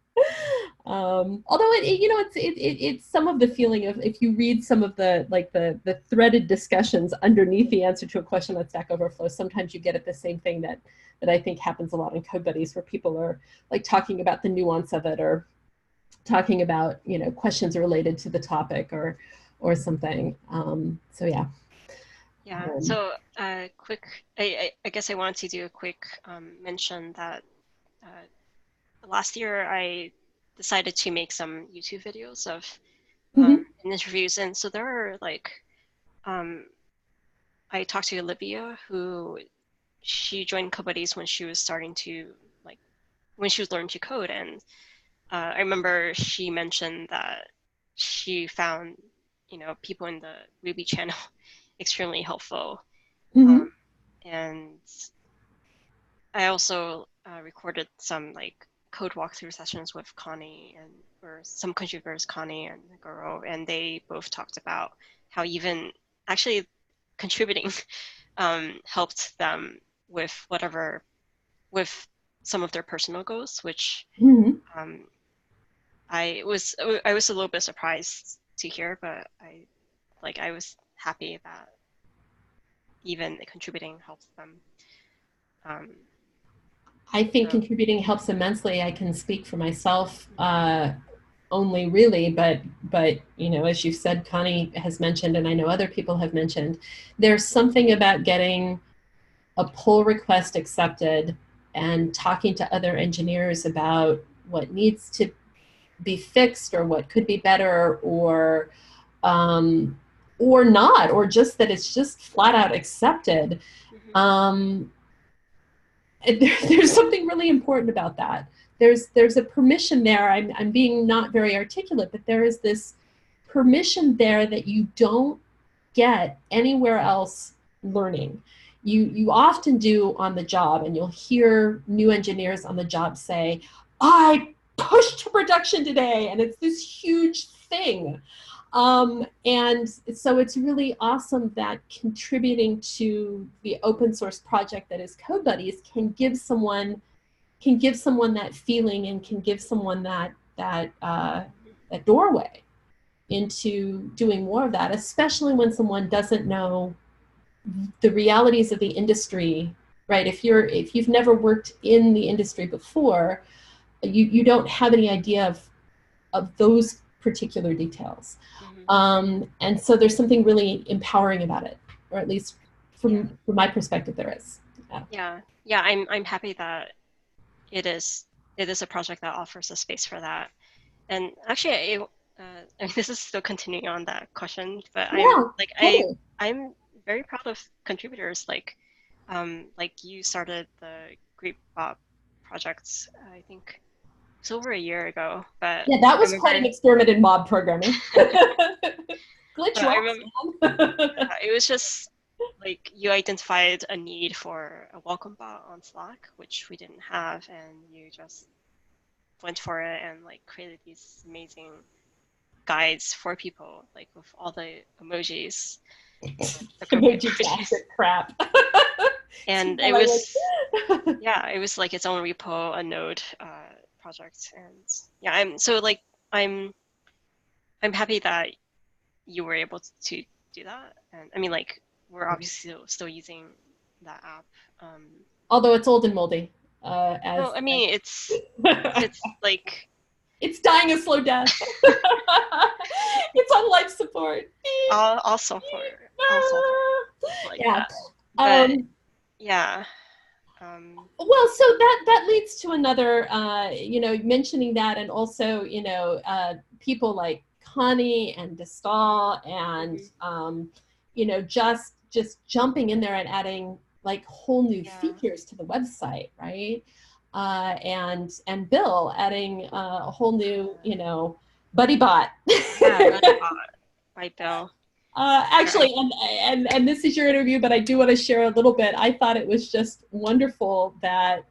Although it's some of the feeling of, if you read some of the threaded discussions underneath the answer to a question on Stack Overflow, sometimes you get at the same thing that I think happens a lot in CodeBuddies, where people are like talking about the nuance of it, or talking about questions related to the topic or something. So yeah.
Yeah. So quick. I guess I want to do a quick mention that last year I decided to make some YouTube videos of interviews, and so there are like I talked to Olivia, who she joined CodeBuddies when she was starting to when she was learning to code, and I remember she mentioned that she found people in the Ruby channel extremely helpful. And I also recorded some code walkthrough sessions with Connie or some contributors, Connie and Goro, and they both talked about how even actually contributing helped them with some of their personal goals, which I was a little bit surprised to hear, but I was happy that even contributing helps them.
I think contributing helps immensely. I can speak for myself only really, but as you've said, Connie has mentioned, and I know other people have mentioned, there's something about getting a pull request accepted and talking to other engineers about what needs to be fixed or what could be better, or not, or just that it's just flat out accepted. There's something really important about that. There's a permission there. I'm being not very articulate, but there is this permission there that you don't get anywhere else learning. You often do on the job, and you'll hear new engineers on the job say, I pushed to production today, and it's this huge thing. And so it's really awesome that contributing to the open source project that is CodeBuddies can give someone that feeling, and can give someone that doorway into doing more of that, especially when someone doesn't know the realities of the industry, right? If you've never worked in the industry before, you don't have any idea of those particular details. And so there's something really empowering about it, or at least from my perspective, there is.
Yeah. I'm happy that it is a project that offers a space for that. And actually, I mean, this is still continuing on that question, but I'm very proud of contributors like you started the Greek Bot project, I think it's over a year ago, but
yeah, that was quite an experiment in mob programming. Glitch rocks,
it was just you identified a need for a welcome bot on Slack, which we didn't have, and you just went for it and created these amazing guides for people, with all the emojis.
Emoji-tastic crap.
And it was it was its own repo, a node project, and I'm happy that you were able to do that. And I mean, we're obviously still using that app.
Although it's old and moldy.
No, I mean it's
it's dying a slow death. It's on life support.
I'll support.
Yeah.
But, yeah.
Well, so that leads to another, mentioning that, and also, people like Connie and Destal and, just jumping in there and adding like whole new features to the website, right? And Bill adding a whole new, buddy bot.
Buddy bot by Bill.
Actually, and this is your interview, but I do want to share a little bit. I thought it was just wonderful that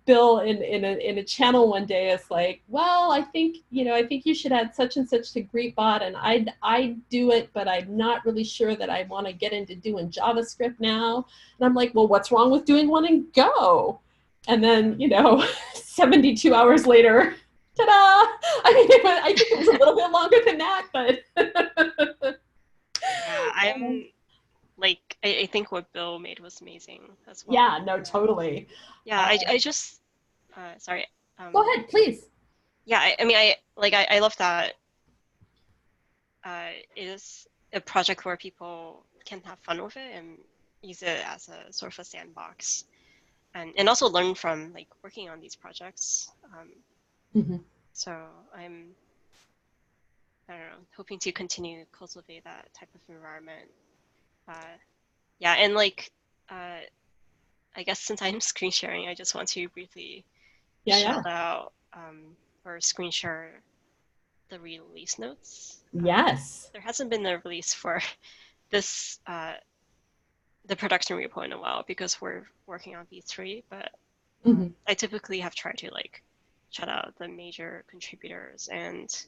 Bill in a channel one day is like, well, I think you should add such and such to Greetbot, and I do it, but I'm not really sure that I want to get into doing JavaScript now. And I'm like, well, what's wrong with doing one in Go? And then 72 hours later, ta-da! I mean, I think it was a little bit longer than that, but
yeah, I'm like, I think what Bill made was amazing as well.
Yeah, no, totally.
Yeah, I just sorry.
Go ahead, please.
Yeah, I mean, I love that it is a project where people can have fun with it and use it as a sort of a sandbox, and also learn from like working on these projects. So I don't know, hoping to continue to cultivate that type of environment. Yeah, and like, I guess since I'm screen sharing, I just want to briefly shout out or screen share the release notes.
Yes.
There hasn't been a release for this, the production repo in a while because we're working on V3, but I typically have tried to like shout out the major contributors, and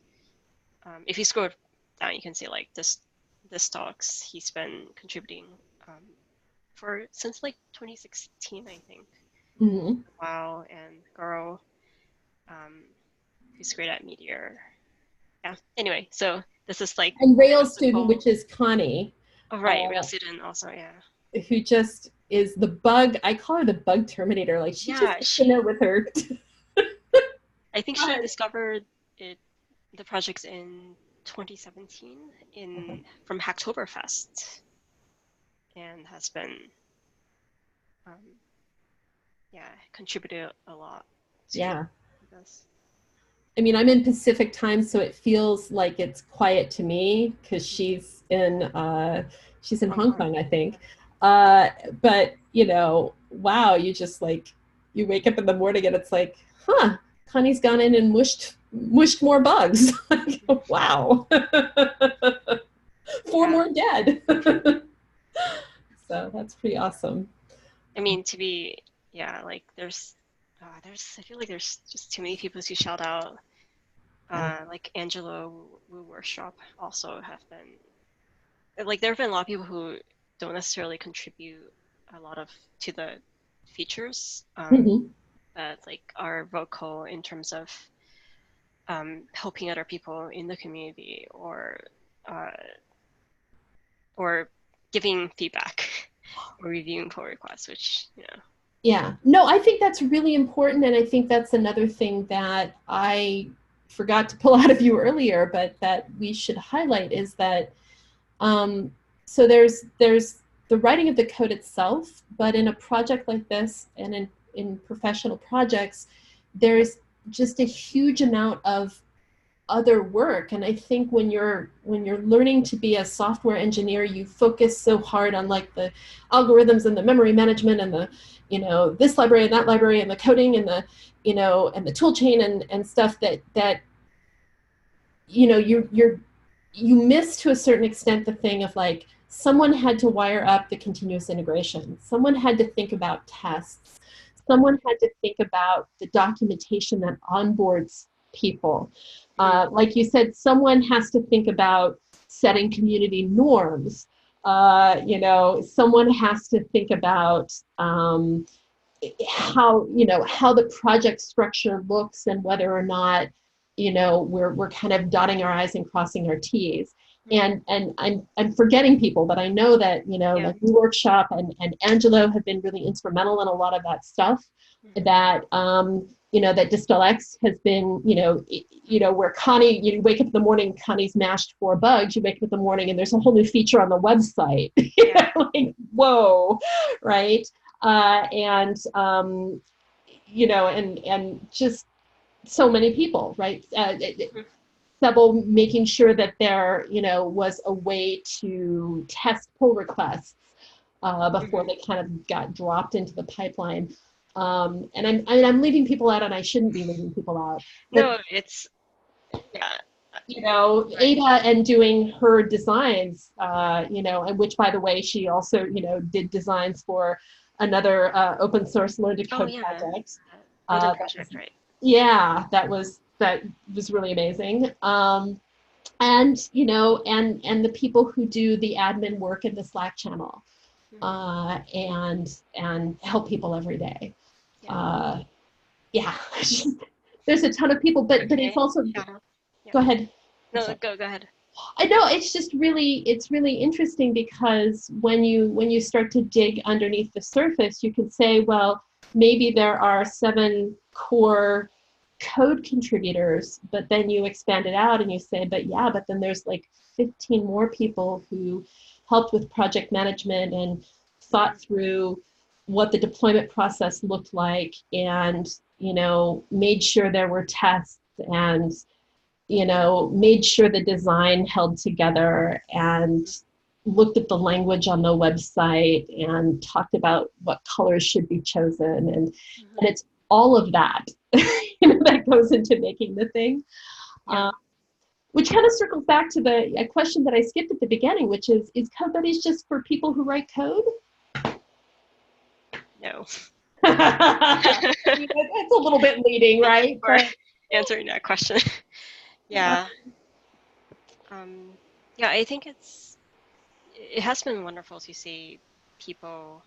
if you scroll down, you can see like this talks he's been contributing since like 2016, I think. Wow, and Girl, who's great at Meteor. Yeah. Anyway, so this is like
and Rails student, which is Connie.
Oh right, Rails student also, yeah.
Who just is the bug. I call her the bug terminator. Like she just in there with her.
I think she discovered the project in 2017 from Hacktoberfest, and has been contributed a lot to this.
I mean, I'm in Pacific time, so it feels like it's quiet to me because she's in Hong Kong, I think. But wow, you just like, you wake up in the morning and it's like, Connie's gone in and mushed more bugs. Wow. 4 more dead. So that's pretty awesome.
I mean, to be, like I feel like there's just too many people to shout out. Like Angelo Wu Workshop also have been, like there have been a lot of people who don't necessarily contribute a lot to the features, but like are vocal in terms of helping other people in the community or giving feedback or reviewing pull requests, which
Yeah, no, I think that's really important, and I think that's another thing that I forgot to pull out of you earlier, but that we should highlight is that so there's the writing of the code itself, but in a project like this and in professional projects, there's just a huge amount of other work. And I think when you're learning to be a software engineer, you focus so hard on like the algorithms and the memory management and the this library and that library and the coding and the and the tool chain and stuff that you miss to a certain extent the thing of like, someone had to wire up the continuous integration, someone had to think about tests, someone had to think about the documentation that onboards people. Like you said, someone has to think about setting community norms. Someone has to think about how the project structure looks and whether or not we're kind of dotting our I's and crossing our T's. And I'm forgetting people, but I know that like New Workshop and Angelo have been really instrumental in a lot of that stuff. That that DistalX has been where Connie, you wake up in the morning, Connie's mashed 4 bugs. You wake up in the morning and there's a whole new feature on the website. Like, whoa, right? and you know, and just so many people, right? Several making sure that there, you know, was a way to test pull requests before they kind of got dropped into the pipeline. And I'm leaving people out, and I shouldn't be leaving people out. But,
No, it's, yeah.
you know,
Right.
Ada and doing her designs, you know, and which, by the way, she also, you know, did designs for another open source learn to
Oh
code
yeah,
project.
Odin
That was,
project, right?
yeah, that was really amazing. And you know, and the people who do the admin work in the Slack channel, and help people every day.
Yeah.
Uh, yeah, there's a ton of people, but it's
Okay.
also,
Shout out. Yeah.
go ahead. I'm
No,
sorry.
go ahead.
I know it's just really, it's really interesting because when you start to dig underneath the surface, you can say, well, maybe there are 7 core code contributors, but then you expand it out and you say, but yeah, but then there's like 15 more people who helped with project management and thought through what the deployment process looked like, and you know, made sure there were tests, and you know, made sure the design held together, and looked at the language on the website and talked about what colors should be chosen, and it's all of that you know, that goes into making the thing.
Yeah.
Which kind of circles back to a question that I skipped at the beginning, which is CodeBuddies just for people who write code?
No.
I mean, that's a little bit leading,
Thank you
right?
for
But
answering that question. Yeah. Um, yeah, I think it has been wonderful to see people,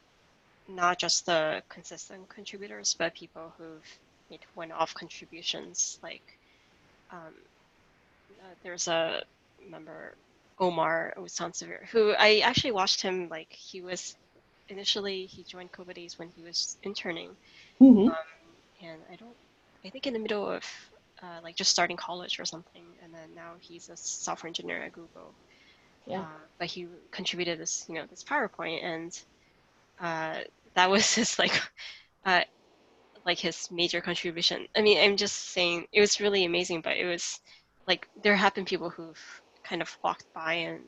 not just the consistent contributors, but people who've made one-off contributions. Like, um, there's a member, Omar Osansevere, who I actually watched him, like, he joined CodeBuddies when he was interning.
mm-hmm.
And I think in the middle of like just starting college or something, and then now he's a software engineer at Google.
Yeah.
But he contributed this, this PowerPoint, and uh, that was his uh, like his major contribution. I mean, I'm just saying it was really amazing, but it was like there have been people who've kind of walked by and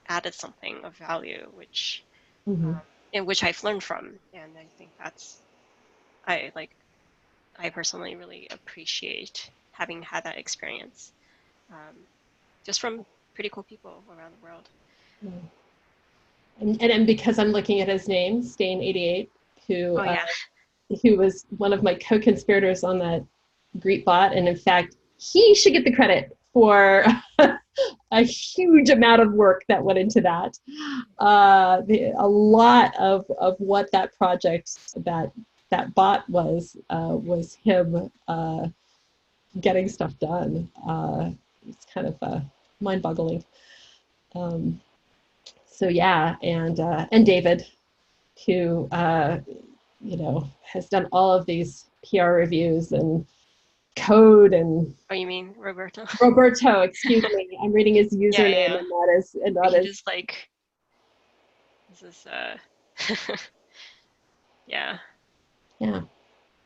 added something of value, which
Mm-hmm.
in which I've learned from, and I think I like I personally really appreciate having had that experience, just from pretty cool people around the world.
And because I'm looking at his name, Stain88,
Oh yeah,
who was one of my co-conspirators on that Greek bot, and in fact, he should get the credit for a huge amount of work that went into that. A lot of what that project, that bot was him getting stuff done. It's kind of mind-boggling. Um, so yeah, and David, who you know, has done all of these PR reviews and code, and
oh you mean Roberto?
Roberto, excuse me, I'm reading his
Yeah,
username,
yeah,
and that
he
is
just like this is yeah.
yeah.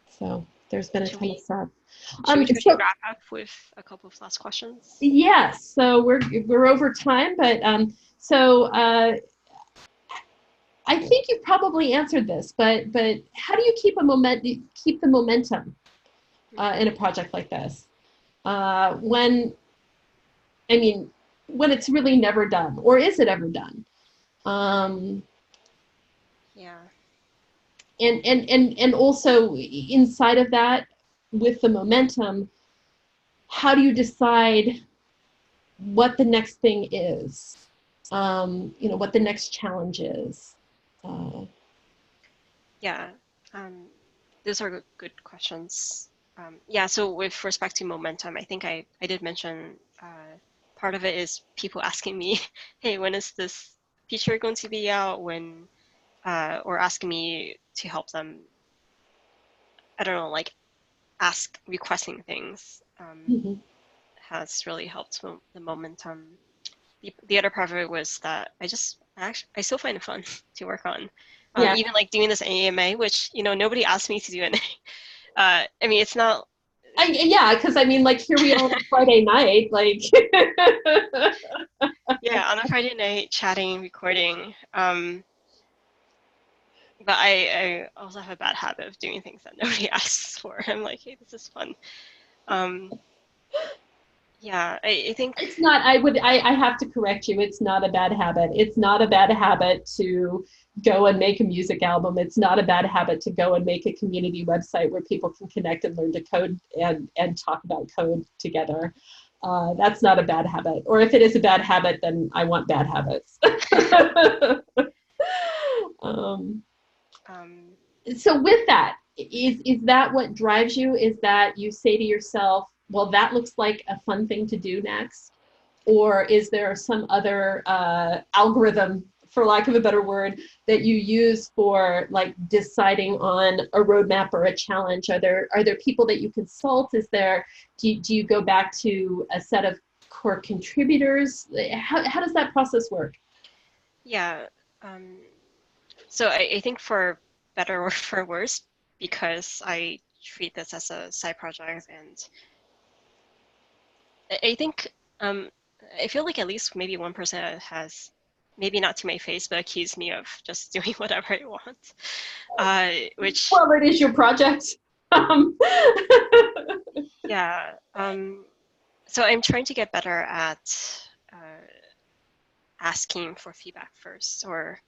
So there's been a
Should
ton of
we
stuff.
should we try to
So
wrap up with a couple of last questions?
yes, so we're over time, but so I think you probably answered this, but how do you keep the momentum in a project like this? When, I mean, when it's really never done, or is it ever done? Um,
Yeah,
and also inside of that, with the momentum, how do you decide what the next thing is? You know, what the next challenge is? Uh,
yeah. Those are good questions. Yeah, so with respect to momentum, I think I did mention part of it is people asking me, hey, when is this feature going to be out? When or asking me to help them, I don't know, like requesting things
mhm.
has really helped the momentum. The other part of it was that I still find it fun to work on.
Yeah.
Even like doing this AMA, which, nobody asked me to do it. I mean, it's not.
Yeah, because I mean, like, here we are on a Friday night, like.
Yeah, on a Friday night, chatting, recording. But I also have a bad habit of doing things that nobody asks for. I'm like, hey, this is fun. Um, yeah, I think.
It's not, I have to correct you. It's not a bad habit. It's not a bad habit to go and make a music album. It's not a bad habit to go and make a community website where people can connect and learn to code and talk about code together. That's not a bad habit. Or if it is a bad habit, then I want bad habits. um,
Um,
so with that, is that what drives you? Is that you say to yourself, well, that looks like a fun thing to do next? Or is there some other algorithm, for lack of a better word, that you use for like deciding on a roadmap or a challenge? Are there people that you consult? Is there, do you go back to a set of core contributors? How does that process work?
yeah. So I think for better or for worse, because I treat this as a side project, and I think I feel like at least maybe one person has, maybe not to my face, but accused me of just doing whatever I want, which,
Well, it is your project. Um,
yeah. So I'm trying to get better at asking for feedback first, or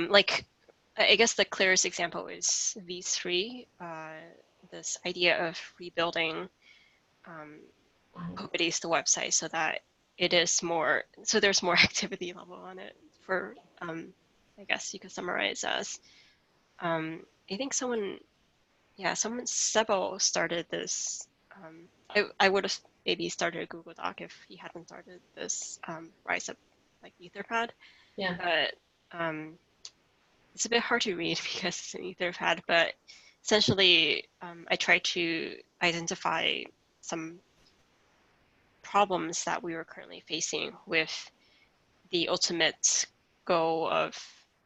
like, I guess the clearest example is V3, this idea of rebuilding um, CodeBuddies, the website, so that it is more, so there's more activity level on it for, I guess you could summarize as, I think Sebo started this. I would have maybe started a Google Doc if he hadn't started this Rise Up like Etherpad,
yeah.
but it's a bit hard to read because it's an Etherpad, but essentially I tried to identify some problems that we were currently facing with the ultimate goal of,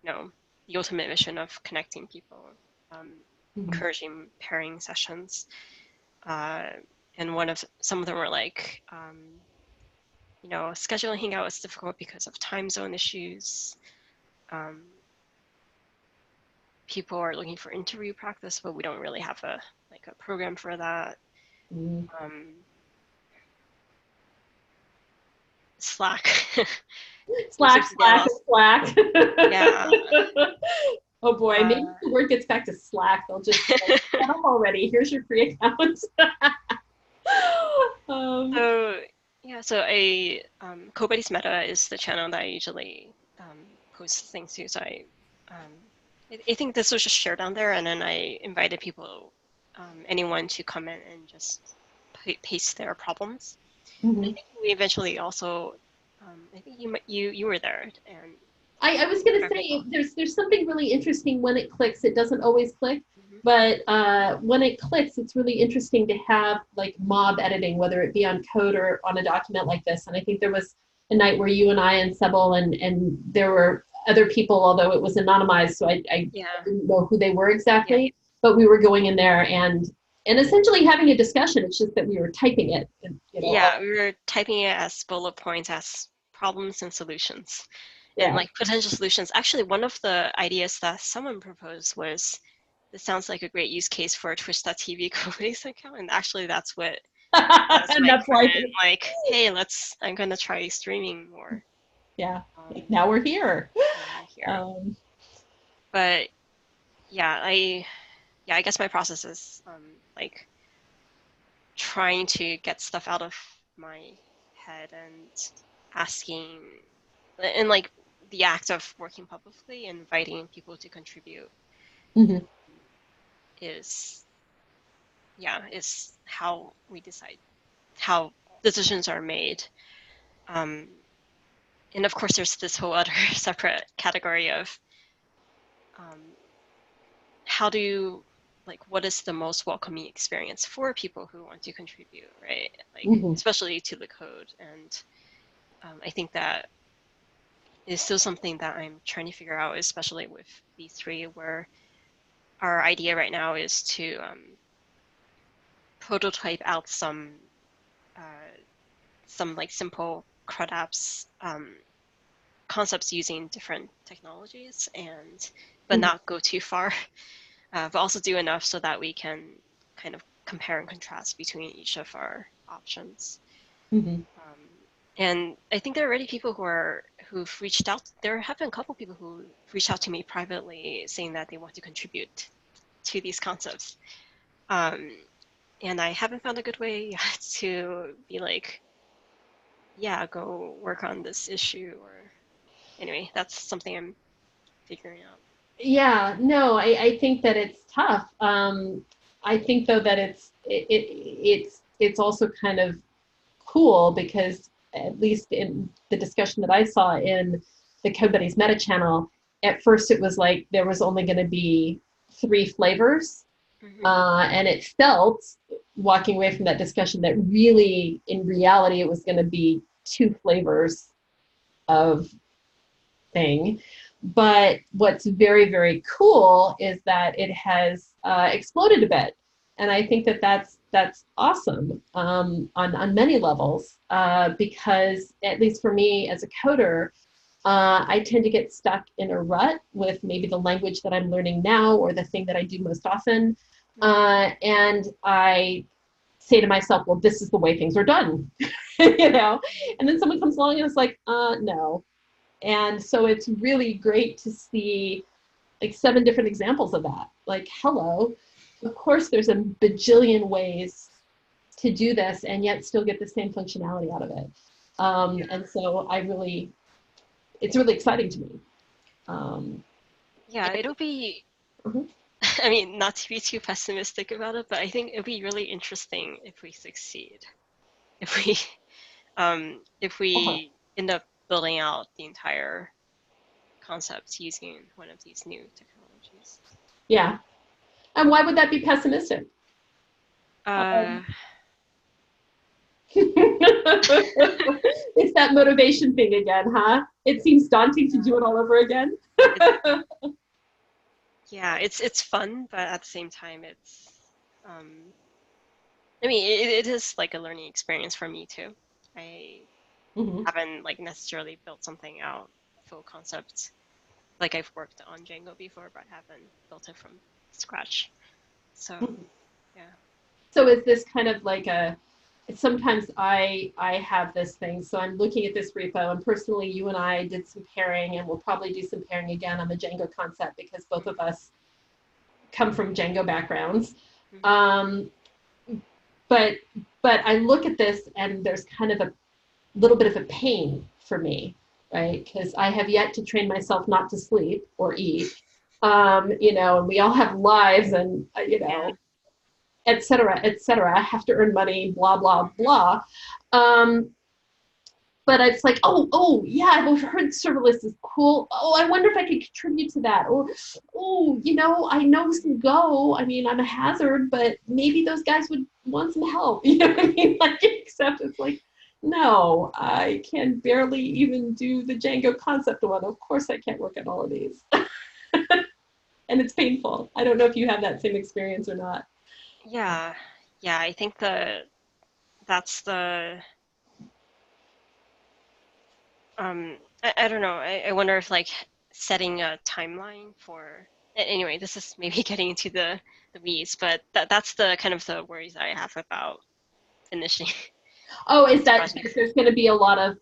the ultimate mission of connecting people, um,
Mhm.
encouraging pairing sessions. Uh, and some of them were like, scheduling Hangout is difficult because of time zone issues. Um, People are looking for interview practice, but we don't really have a program for that.
Mhm.
Um, Slack. There
Slack,
seems to be a
Slack,
lot.
Slack.
Yeah.
Oh boy, maybe
Uh,
if the word gets back to Slack, they'll just be like, shut up already. Here's your free account. um,
so yeah, so CodeBuddies Meta is the channel that I usually post things to. So I think this was just shared down there, and then I invited people, anyone to come in and just paste their problems. I
mhm.
think we eventually also, I think you were there, and
I was going to
correct me if
say
I'm
there's something really interesting when it clicks. It doesn't always click,
wrong.
but when it clicks, it's really interesting to have like mob editing, whether it be on code or on a document like this. And I think there was a night where you and I and Sebel and there were other people, although it was anonymized, so I
Yeah,
didn't know who they were
yeah,
exactly. But we were going in there and essentially having a discussion. It's just that we were typing it, and,
yeah. We were typing it as bullet points, as problems and solutions, and
yeah.
like potential solutions. Actually, one of the ideas that someone proposed was, this sounds like a great use case for a Twitch.tv Codex account, and actually that was
And
my
that's why,
increment. Like, hey, I'm gonna try streaming more.
yeah.
Um,
Now we're here.
Now we're here.
Um,
But yeah, I guess my process is like trying to get stuff out of my head and asking, and like the act of working publicly, inviting people to contribute
mhm.
is, is how we decide how decisions are made. Um, and of course, there's this whole other separate category of um, how do you, like, what is the most welcoming experience for people who want to contribute, right? Like,
Mhm.
especially to the code. And I think that is still something that I'm trying to figure out, especially with V3, where our idea right now is to prototype out some like simple CRUD apps concepts using different technologies, but not go too far, but also do enough so that we can kind of compare and contrast between each of our options.
Mm-hmm.
And I think there are already people who've reached out. There have been a couple people who reached out to me privately saying that they want to contribute to these concepts. And I haven't found a good way yet to be like, yeah, go work on this issue. Or anyway, that's something I'm figuring out.
Yeah, no, I think that it's tough. I think though that it's also kind of cool because at least in the discussion that I saw in the CodeBuddies meta channel, at first it was like there was only going to be 3 flavors. And it felt, walking away from that discussion, that really, in reality, it was going to be 2 flavors of thing. But what's very, very cool is that it has exploded a bit. And I think that that's awesome on many levels because, at least for me as a coder, I tend to get stuck in a rut with maybe the language that I'm learning now or the thing that I do most often. And I say to myself, well, this is the way things are done, you know? And then someone comes along and it's like, no. And so it's really great to see like 7 different examples of that. Like, hello, of course there's a bajillion ways to do this and yet still get the same functionality out of it. And so it's really exciting to me.
Yeah, it'll be, I mean, not to be too pessimistic about it, but I think it'll be really interesting if we succeed. If we end up building out the entire concept using one of these new technologies.
Yeah. And why would that be pessimistic? It's that motivation thing again, huh? It seems daunting to do it all over again.
Yeah, it's fun, but at the same time, I mean, it is like a learning experience for me too. I haven't like necessarily built something out full concept. Like I've worked on Django before, but I haven't built it from scratch. So, yeah.
So is this kind of like sometimes I have this thing. So I'm looking at this repo, and personally, you and I did some pairing, and we'll probably do some pairing again on the Django concept because both of us come from Django backgrounds. But I look at this, and there's kind of a little bit of a pain for me, right? Because I have yet to train myself not to sleep or eat. You know, and we all have lives, and you know. Et cetera, et cetera. I have to earn money, blah, blah, blah. But it's like, oh, yeah, I've heard serverless is cool. Oh, I wonder if I could contribute to that. Or, oh, you know, I know some Go. I mean, I'm a hazard, but maybe those guys would want some help. You know what I mean? Like, except it's like, no, I can barely even do the Django concept one. Of course, I can't work on all of these. And it's painful. I don't know if you have that same experience or not.
Yeah, I think that's the I don't know. I wonder if like setting a timeline for anyway, this is maybe getting into the weeds, but that's the kind of the worries I have about finishing.
Oh, is that there's going to be a lot of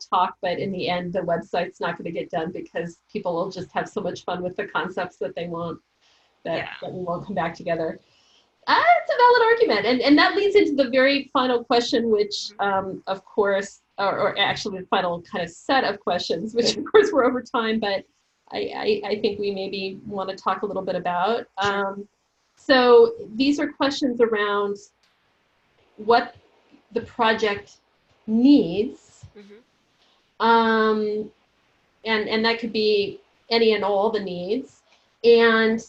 talk, but in the end, the website's not going to get done because people will just have so much fun with the concepts that they won't that we won't come back together. It's a valid argument, and that leads into the very final question, which, of course, or actually the final kind of set of questions, which of course we're over time, but I think we maybe want to talk a little bit about. So these are questions around what the project needs, and that could be any and all the needs, and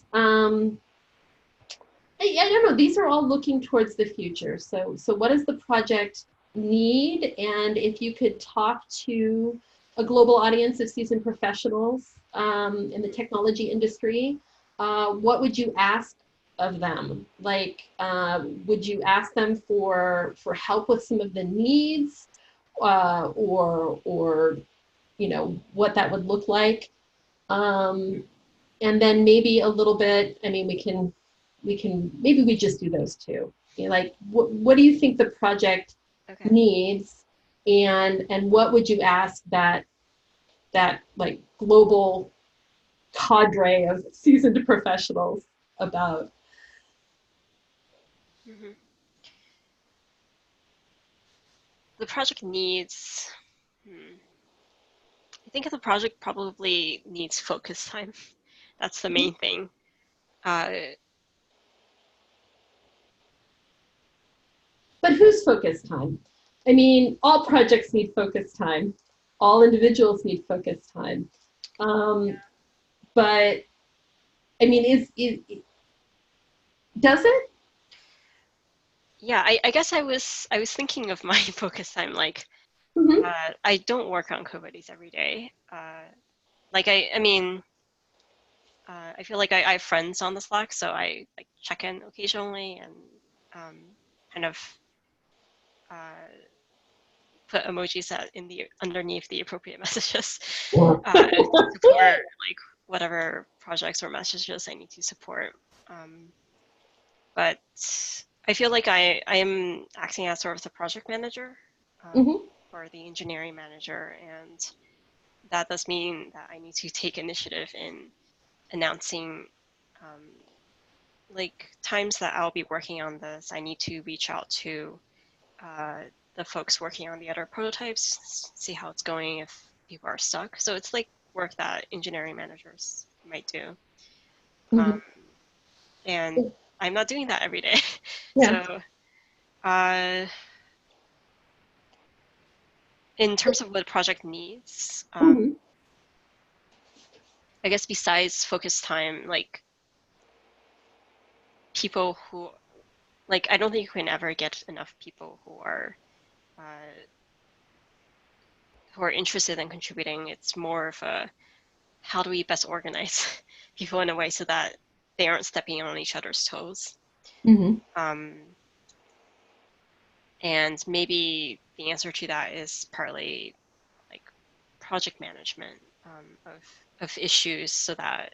I don't know, these are all looking towards the future. So what does the project need? And if you could talk to a global audience of seasoned professionals in the technology industry, what would you ask of them? Like, would you ask them for help with some of the needs, or you know, what that would look like? And then maybe a little bit, I mean, maybe we just do those two. You know, like, what do you think the project needs, and what would you ask that like global cadre of seasoned professionals about?
Mm-hmm. The project needs, I think the project probably needs focus time. That's the main thing.
But whose focus time? I mean, all projects need focus time. All individuals need focus time. But I mean, does it?
Yeah, I guess I was thinking of my focus time. Like, I don't work on CodeBuddies every day. Like I mean, I feel like I have friends on the Slack, so I like check in occasionally and kind of put emojis in the underneath the appropriate messages to support like whatever projects or messages I need to support. But I feel like I am acting as sort of the project manager or the engineering manager, and that does mean that I need to take initiative in announcing like times that I'll be working on this. I need to reach out to the folks working on the other prototypes, see how it's going if people are stuck. So it's like work that engineering managers might do. And I'm not doing that every day.
Yeah.
So in terms of what the project needs, I guess besides focus time, like people who, like I don't think you can ever get enough people who are interested in contributing. It's more of a how do we best organize people in a way so that they aren't stepping on each other's toes. And maybe the answer to that is partly like project management of issues so that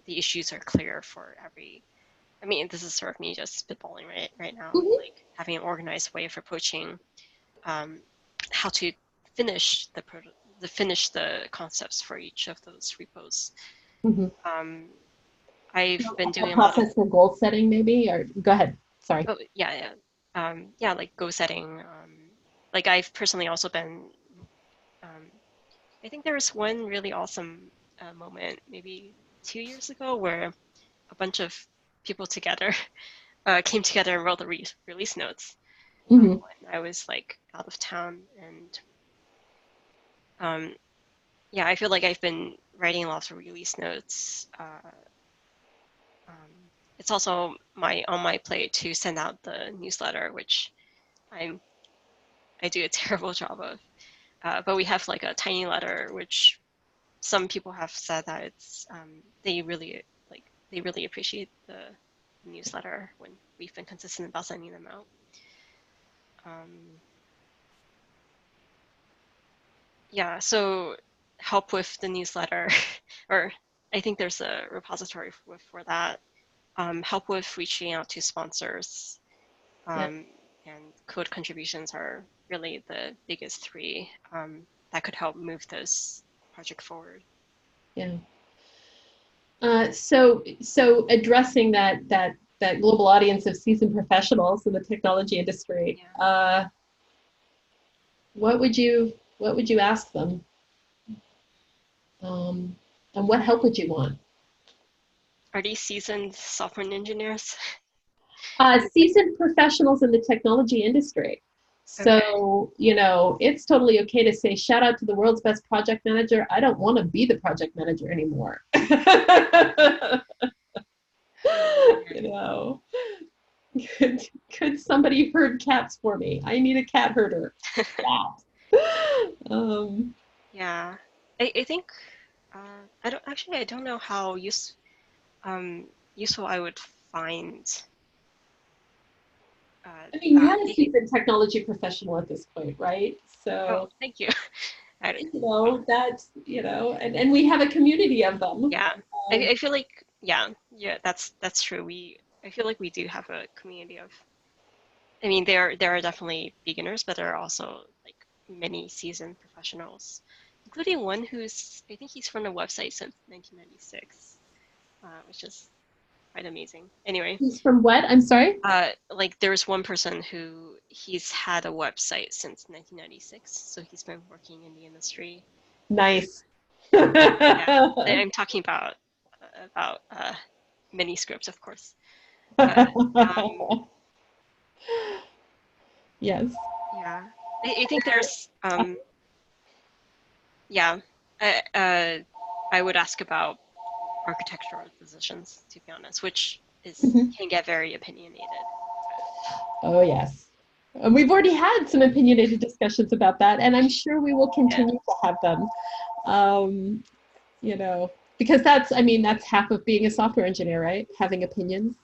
the issues are clear for every. I mean, this is sort of me just spitballing right now, like having an organized way of approaching how to finish the concepts for each of those repos. I've been doing a lot of
process for goal setting, maybe, or go ahead. Sorry.
oh yeah, like goal setting. Like I've personally also been. I think there was one really awesome moment maybe 2 years ago where a bunch of people together came together and wrote the release notes when I was like out of town, and yeah, I feel like I've been writing lots of release notes. It's also on my plate to send out the newsletter, which I do a terrible job of. But we have like a tiny letter, which some people have said that it's they really appreciate the newsletter when we've been consistent about sending them out. Yeah, so help with the newsletter, or I think there's a repository for that. Help with reaching out to sponsors, and code contributions are really the biggest three that could help move this project forward.
Yeah. So addressing that global audience of seasoned professionals in the technology industry, what would you ask them? And what help would you want?
Are these seasoned software engineers?
Seasoned professionals in the technology industry. So, you know, it's totally okay to say, shout out to the world's best project manager. I don't want to be the project manager anymore. You know, could somebody herd cats for me? I need a cat herder.
Yeah. I think I don't know how useful I would find
I mean, you're
that.
a seasoned technology professional at this point, right?
Oh,
So,
thank you. I,
that's, and we have a community of them.
yeah,
Um,
I feel like yeah, that's true. I feel like we do have a community of. I mean, there are definitely beginners, but there are also like many seasoned professionals, including one who's I think he's from the website since 1996, which is quite amazing. Anyway,
he's from what? I'm sorry?
like there's one person who he's had a website since 1996, so he's been working in the industry.
Nice.
Yeah, I'm talking about mini scripts, of course, but
Yes.
yeah, I think there's yeah, I would ask about architectural decisions, to be honest, which is
Mhm.
can get very opinionated.
Oh, yes. And we've already had some opinionated discussions about that, and I'm sure we will
Yeah,
continue to have them. Um, you know, because that's, I mean, that's half of being a software engineer, right? Having opinions.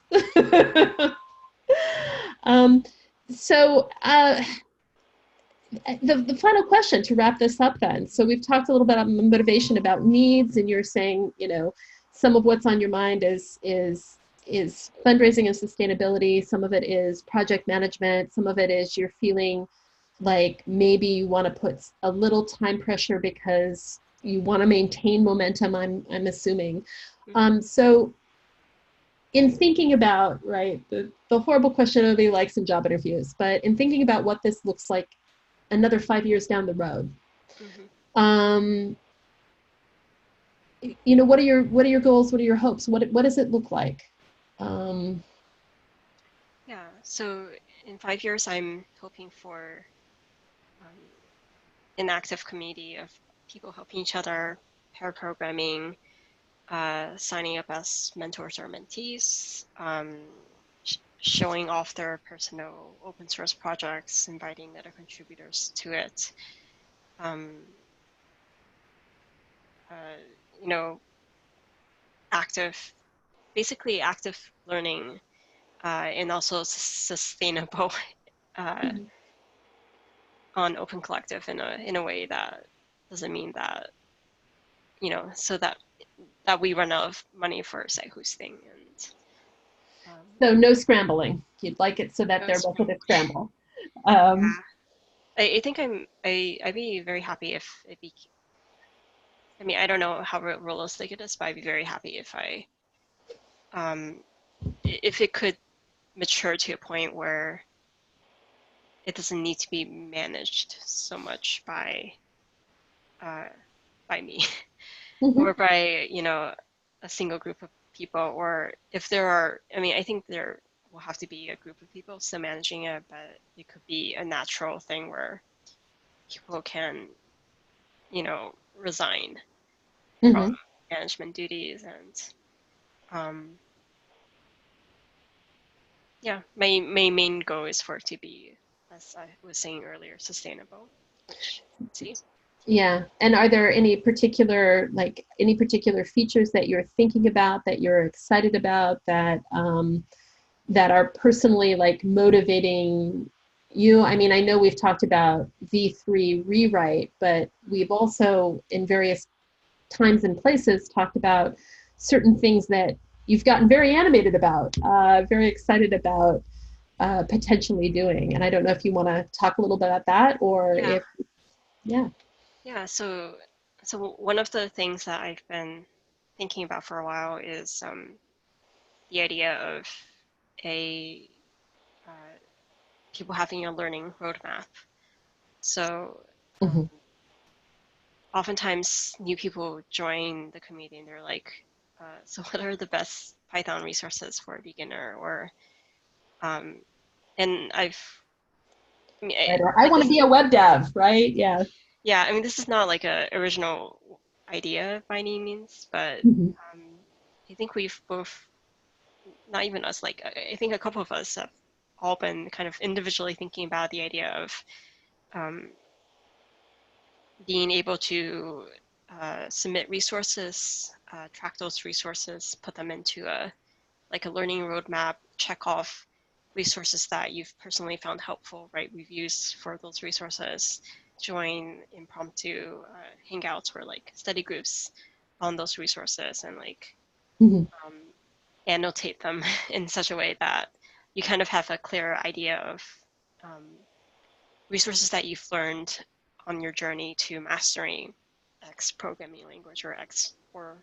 um, so, the final question to wrap this up then. So we've talked a little bit about motivation, about needs, and you're saying, some of what's on your mind is fundraising and sustainability. Some of it is project management. Some of it is you're feeling like maybe you want to put a little time pressure because you want to maintain momentum. I'm assuming.
hmm
So in thinking about, right, the horrible question nobody likes in job interviews, but in thinking about what this looks like another 5 years down the road,
hmm
um, what are your goals? What are your hopes? What does it look like? Um,
yeah. So in 5 years, I'm hoping for um, an active community of people helping each other, pair programming, signing up as mentors or mentees, showing off their personal open source projects, inviting other contributors to it, um, uh, you know, active, basically active learning, and also sustainable uh, on Open Collective in a way that doesn't mean that so that we run out of money for site hosting and
so no scrambling. You'd like it so that
no
there wasn't a
scrambling.
scramble.
Yeah,
Um,
I think I'd be very happy if it be. I mean, I don't know how realistic it is, but I'd be very happy um, if it could mature to a point where it doesn't need to be managed so much uh, by me or
mhm.
by a single group of people, or if there are. I mean, I think there will have to be a group of people still managing it, but it could be a natural thing where people can resign from
Mhm.
management duties and um, yeah, my main goal is for it to be, as I was saying earlier, sustainable, which let's see.
Yeah. And are there any particular features that you're thinking about, that you're excited about, that are personally like motivating you? I mean, I know we've talked about V3 rewrite, but we've also in various times and places talked about certain things that you've gotten very animated about, very excited about potentially doing. And I don't know if you want to talk a little bit about that or
Yeah,
if, yeah.
yeah. So one of the things that I've been thinking about for a while is the idea of a uh, people having a learning roadmap. So
Mhm.
oftentimes new people join the community and they're like, so what are the best Python resources for a beginner? Or um, and I mean,
Right. Or I want to
this
be a web dev, right? Yeah.
yeah, I mean, this is not like a original idea by any means, but
Mhm.
um, I think we've both, not even us, like I think a couple of us have all been kind of individually thinking about the idea of um, being able to submit resources, track those resources, put them into a learning roadmap, check off resources that you've personally found helpful, write reviews for those resources, join impromptu hangouts or study groups on those resources, and annotate them in such a way that you kind of have a clear idea of resources that you've learned on your journey to mastering X programming language or X or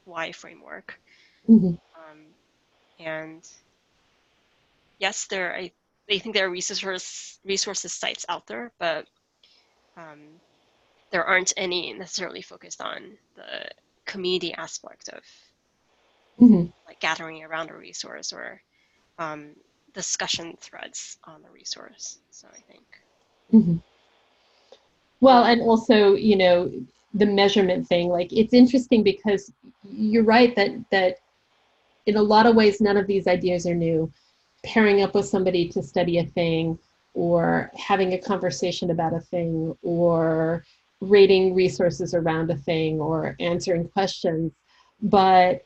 Y framework. And yes, I think there are resources sites out there, but there aren't any necessarily focused on the community aspect of gathering around a resource or discussion threads on the resource. So I think.
Well, and also, the measurement thing, it's interesting because you're right that in a lot of ways, none of these ideas are new. Pairing up with somebody to study a thing, or having a conversation about a thing, or rating resources around a thing, or answering questions. But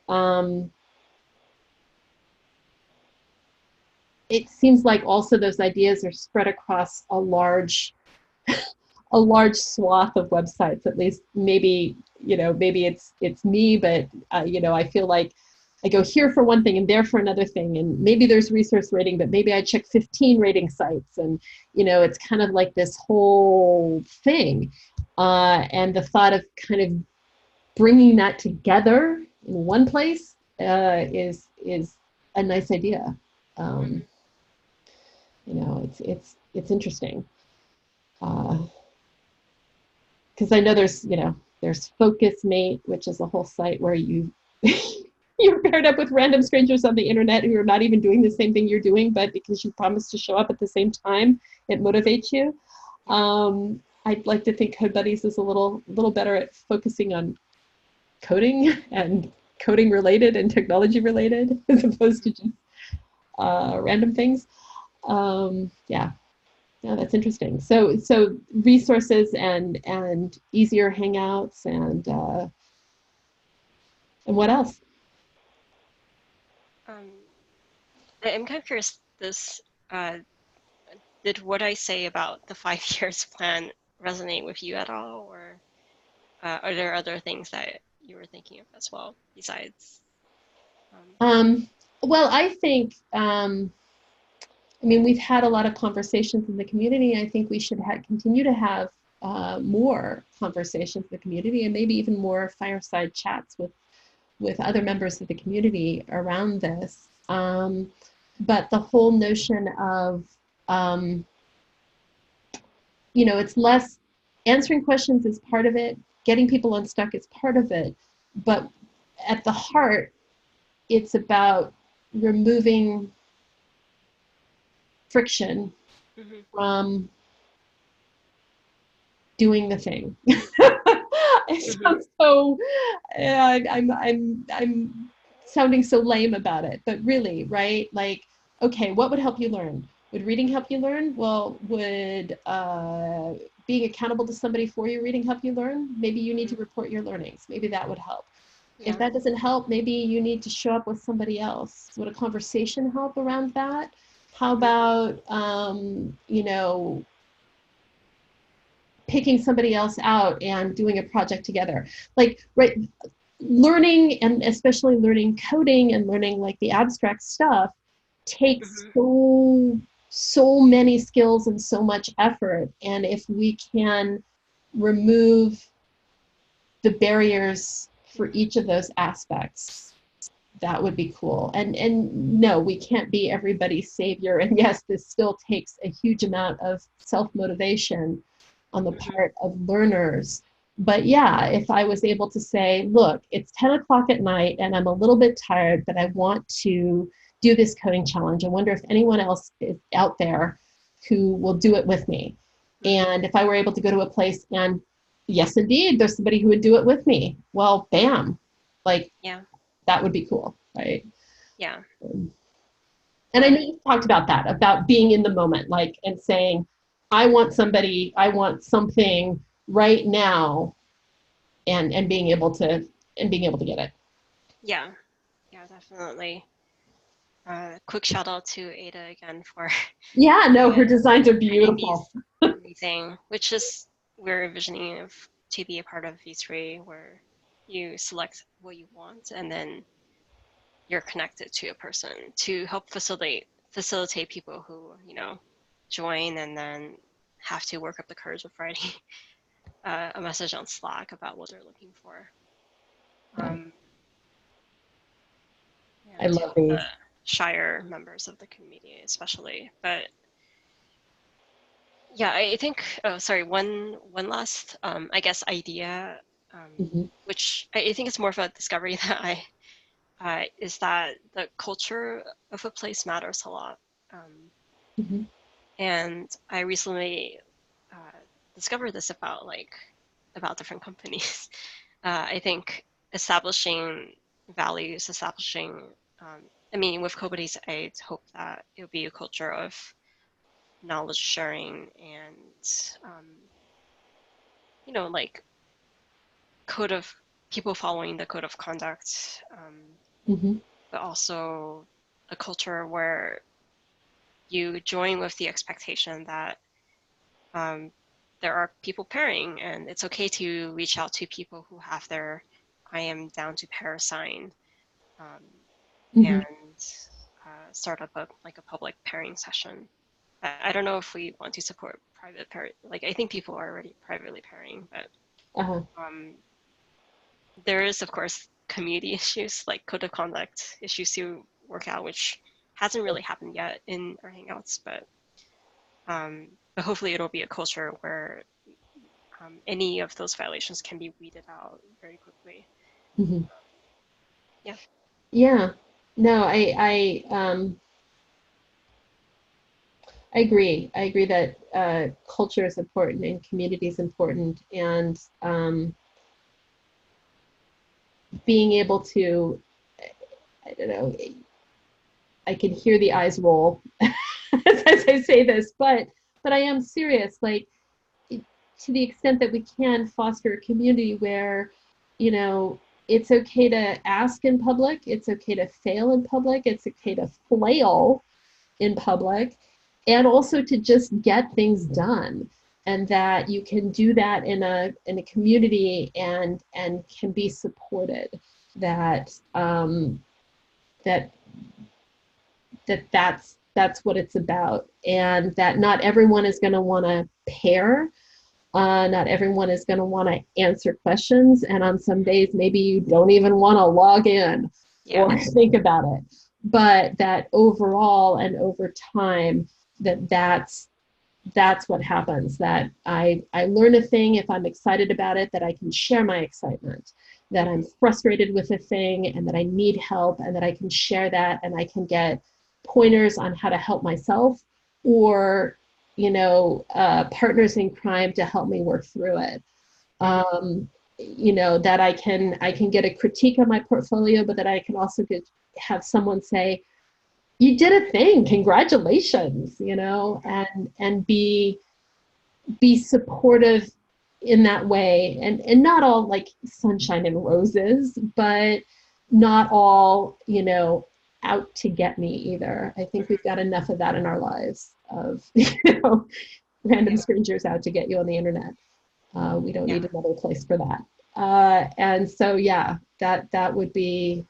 it seems like also those ideas are spread across a large swath of websites. At least maybe it's me, but I feel like I go here for one thing and there for another thing, and maybe there's resource rating, but maybe I check 15 rating sites, and it's kind of like this whole thing. And the thought of kind of bringing that together in one place is a nice idea. It's interesting. Because I know there's FocusMate, which is a whole site where you're paired up with random strangers on the internet who are not even doing the same thing you're doing, but because you promised to show up at the same time, it motivates you. I'd like to think CodeBuddies is a little better at focusing on coding and coding related and technology related, as opposed to just random things. Yeah, that's interesting. So resources and easier hangouts and what else?
I'm kind of curious. Did what I say about the 5 years plan resonate with you at all, or are there other things that you were thinking of as well besides?
Well, I think. We've had a lot of conversations in the community. I think we should continue to have more conversations in the community, and maybe even more fireside chats with other members of the community around this. But the whole notion of, it's less answering questions is part of it, getting people unstuck is part of it, but at the heart, it's about removing friction from doing the thing. It sounds so. I'm sounding so lame about it, but really, right? Okay, what would help you learn? Would reading help you learn? Well, would being accountable to somebody for your reading help you learn? Maybe you need to report your learnings. Maybe that would help. Yeah. If that doesn't help, maybe you need to show up with somebody else. Would a conversation help around that? How about, picking somebody else out and doing a project together? Right, learning, and especially learning coding and learning the abstract stuff, takes so many skills and so much effort. And if we can remove the barriers for each of those aspects, that would be cool. And no, we can't be everybody's savior. And yes, this still takes a huge amount of self-motivation on the part of learners. But yeah, if I was able to say, look, it's 10 o'clock at night and I'm a little bit tired, but I want to do this coding challenge. I wonder if anyone else is out there who will do it with me. And if I were able to go to a place and yes, indeed, there's somebody who would do it with me, well, bam,
yeah.
That would be cool, right?
Yeah.
And I know you talked about that, about being in the moment, and saying, I want something right now, and being able to get it.
Yeah, yeah, definitely. Quick shout out to Ada again for
Yeah, no, her designs are
creating
beautiful.
these amazing, which is we're envisioning of to be a part of V3 where you select what you want and then you're connected to a person to help facilitate people who, join and then have to work up the courage of writing a message on Slack about what they're looking for.
Yeah,
Um,
I
and to
love
help the
these.
shyer members of the community, especially. But yeah, I think. Oh, sorry. One last, I guess, idea,
Hmm.
which I think is more of a discovery that is that the culture of a place matters a lot.
Hmm.
And I recently uh, discovered this about different companies. I think establishing values, I mean, with CodeBuddies, I hope that it'll be a culture of knowledge sharing and, like code of people following the code of conduct,
Hmm.
but also a culture where you join with the expectation that um, there are people pairing, and it's okay to reach out to people who have their I am down to pair sign, um,
Hmm.
and start up like a public pairing session. I don't know if we want to support private pair. Like I think people are already privately pairing, but
Uh-huh.
um, there is of course community issues like code of conduct issues to work out, which hasn't really happened yet in our Hangouts, but hopefully it'll be a culture where any of those violations can be weeded out very quickly.
Hmm.
Yeah.
Yeah. No, I agree. I agree that culture is important and community is important, and being able to, I don't know, I can hear the eyes roll as I say this, but I am serious. Like, to the extent that we can foster a community where, you know, it's okay to ask in public, it's okay to fail in public, it's okay to flail in public, and also to just get things done, and that you can do that in a community and can be supported, that that that's what it's about, and that not everyone is going to want to pair. Not everyone is going to want to answer questions, and on some days maybe you don't even want to log in
Yeah.
or think about it. But that overall and over time, that's what happens. That I learn a thing if I'm excited about it, that I can share my excitement. That I'm
Mm-hmm.
frustrated with a thing and that I need help, and that I can share that, and I can get pointers on how to help myself, or partners in crime to help me work through it.
Mm-hmm.
That I can get a critique on my portfolio, but that I can also have someone say, you did a thing, congratulations, and be supportive in that way, and not all like sunshine and roses, but not all out to get me either. I think we've got enough of that in our lives, of random
Yeah.
strangers out to get you on the internet. We don't
Yeah.
need another place for that. And so yeah, that would be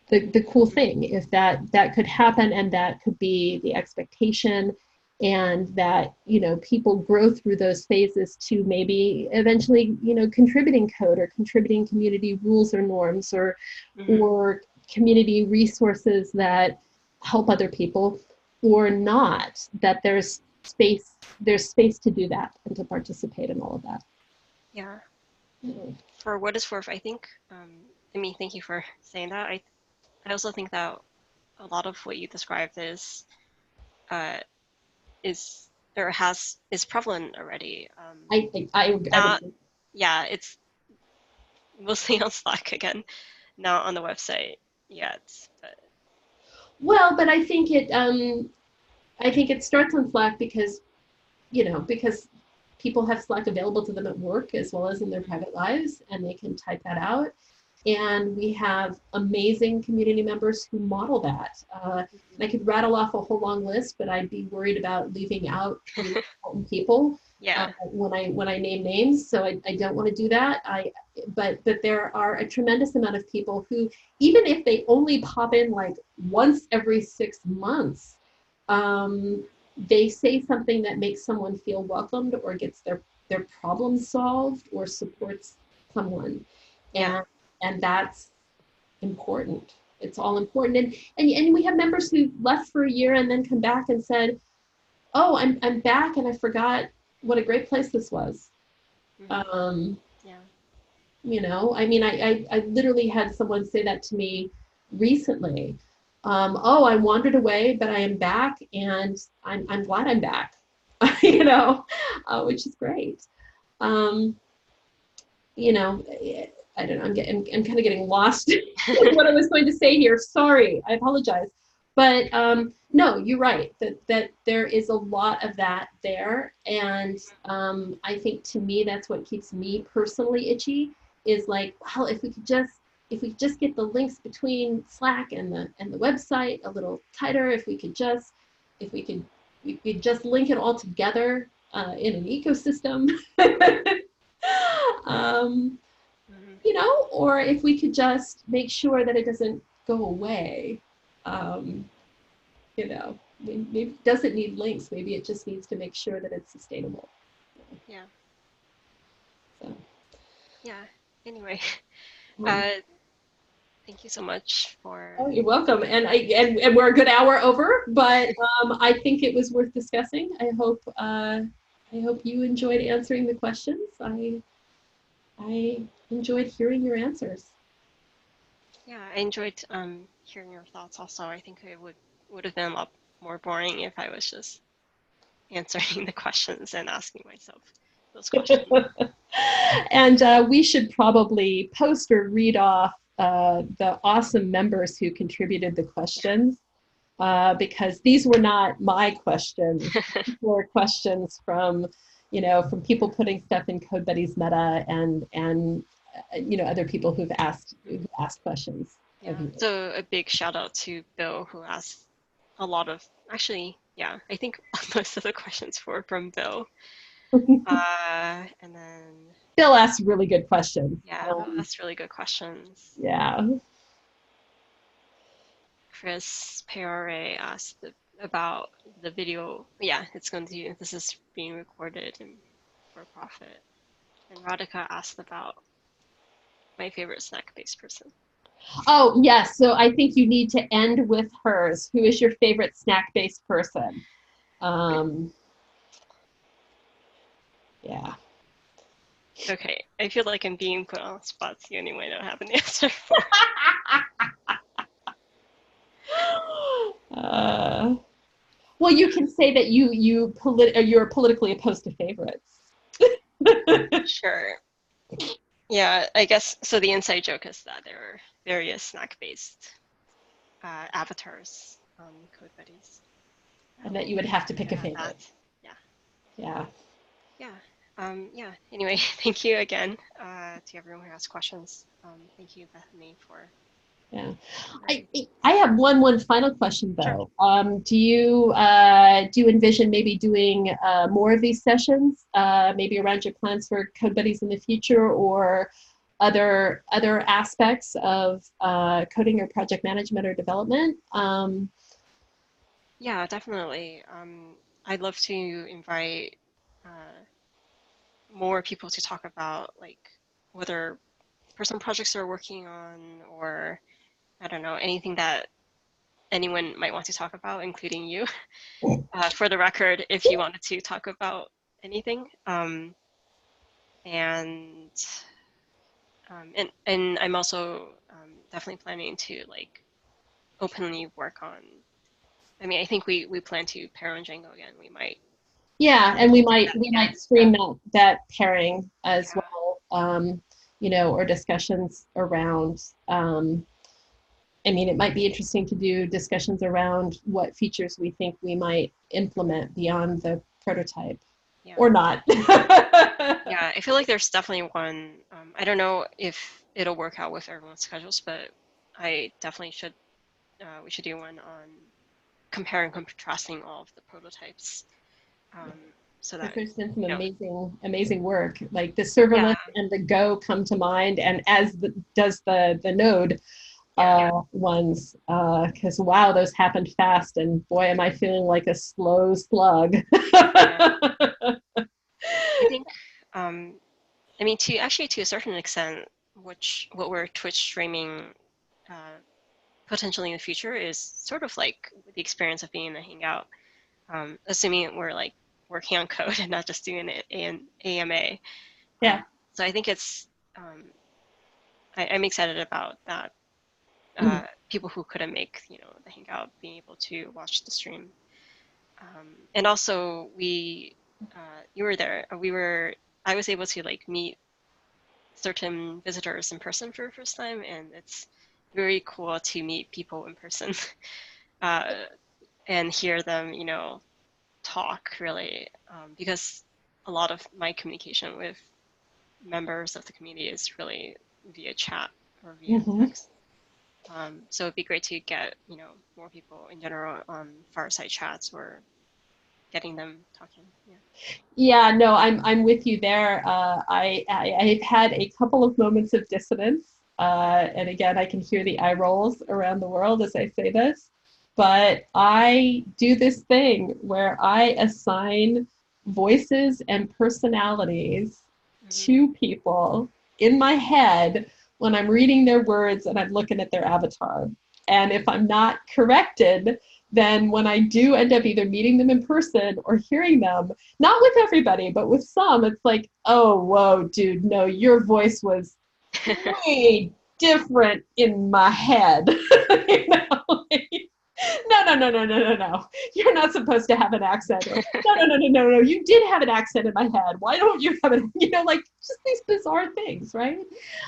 the cool
Mm-hmm.
thing, if that could happen, and that could be the expectation, and that people grow through those phases to maybe eventually contributing code, or contributing community rules or norms, or
Mm-hmm.
or community resources that help other people, or not, that there's space to do that and to participate in all of that.
Yeah. For what it's worth, I think, I mean, thank you for saying that. I also think that a lot of what you described uh, is is prevalent already.
I would
Not,
agree.
yeah, it's mostly on Slack again, not on the website yet. But
Well, but I think it starts on Slack because because people have Slack available to them at work as well as in their private lives, and they can type that out. And we have amazing community members who model that. I could rattle off a whole long list, but I'd be worried about leaving out really important people.
Yeah.
When I name names, so I don't want to do that. But there are a tremendous amount of people who, even if they only pop in like once every 6 months, they say something that makes someone feel welcomed or gets their problem solved or supports someone.
Yeah.
And that's important. It's all important. And we have members who left for a year and then come back and said, oh, I'm back and I forgot what a great place this was.
Mm-hmm. Yeah.
You know, I mean, I literally had someone say that to me recently. Oh, I wandered away, but I am back, and I'm glad I'm back. You know, which is great. You know, I don't know. I'm kind of getting lost in what I was going to say here. Sorry, I apologize. But no, you're right. That there is a lot of that there, and I think to me that's what keeps me personally itchy. Is like, well, if we could just get the links between Slack and the website a little tighter, if we could just link it all together in an ecosystem, you know, or if we could just make sure that it doesn't go away. You know, maybe it doesn't need links. Maybe it just needs to make sure that it's sustainable.
Yeah.
So.
Yeah. Anyway, thank you so much for.
Oh, you're welcome. And we're a good hour over, but I think it was worth discussing. I hope you enjoyed answering the questions. I enjoyed hearing your answers.
Yeah, I enjoyed hearing your thoughts also. I think it would have been a lot more boring if I was just answering the questions and asking myself those questions.
And we should probably post or read off the awesome members who contributed the questions, because these were not my questions. These were questions from people putting stuff in CodeBuddies meta and other people who've asked questions.
Yeah. So a big shout out to Bill, who asked a lot of, actually, yeah, I think most of the questions were from Bill. And then
Bill asked really good questions.
Yeah, Bill asked really good questions.
Yeah.
Chris Peore asked about the video. Yeah, this is being recorded and for profit. And Radhika asked about my favorite snack-based person.
Oh, yes. So I think you need to end with hers. Who is your favorite snack-based person? Yeah.
Okay, I feel like I'm being put on the spot, so you anyway don't have an answer for.
Well, you can say that you're politically opposed to favorites.
Sure. Yeah, I guess so. The inside joke is that there are various snack-based avatars on CodeBuddies,
and that you would have to pick a favorite.
Yeah.
Yeah.
Yeah. Yeah. Anyway, thank you again to everyone who asked questions. Thank you, Bethany, for.
Yeah. I have one final question though. Sure. Do you envision maybe doing more of these sessions, maybe around your plans for CodeBuddies in the future, or other aspects of coding or project management or development?
Yeah, definitely. I'd love to invite more people to talk about like whether personal projects they're working on, or I don't know, anything that anyone might want to talk about, including you. For the record, if you wanted to talk about anything, and I'm also definitely planning to like openly work on. I mean, I think we plan to pair on Django again. We might.
Yeah, and we might stream that pairing as well. Or discussions around. I mean, it might be interesting to do discussions around what features we think we might implement beyond the prototype.
Yeah.
or not.
Yeah, I feel like there's definitely one. I don't know if it'll work out with everyone's schedules, but I definitely should. We should do one on comparing and contrasting all of the prototypes, so
Because
that
there's been some
you know.
amazing work. Like the
Yeah,
serverless and the Go come to mind, and does the Node
yeah.
ones. Because wow, those happened fast, and boy, am I feeling like a slow slug.
Yeah. I think, I mean, to a certain extent, what we're Twitch streaming uh, potentially in the future is sort of like the experience of being in a Hangout, assuming we're like working on code and not just doing it in AMA.
Yeah.
So I think um, I'm excited about that. People who couldn't make, the Hangout being able to watch the stream. And also you were there. I was able to like meet certain visitors in person for the first time, and it's very cool to meet people in person uh, and hear them, talk really, because a lot of my communication with members of the community is really via chat or via
Mm-hmm.
text. So it'd be great to get, more people in general on fireside chats or getting them talking. Yeah.
Yeah, no, I'm with you there. I've had a couple of moments of dissonance, and again, I can hear the eye rolls around the world as I say this. But I do this thing where I assign voices and personalities
Mm-hmm.
to people in my head when I'm reading their words and I'm looking at their avatar. And if I'm not corrected, then when I do end up either meeting them in person or hearing them, not with everybody, but with some, it's like, oh, whoa, dude, no, your voice was way different in my head. You know, like, no. You're not supposed to have an accent. Or, no. You did have an accent in my head. Why don't you have it? Like just these bizarre things, right?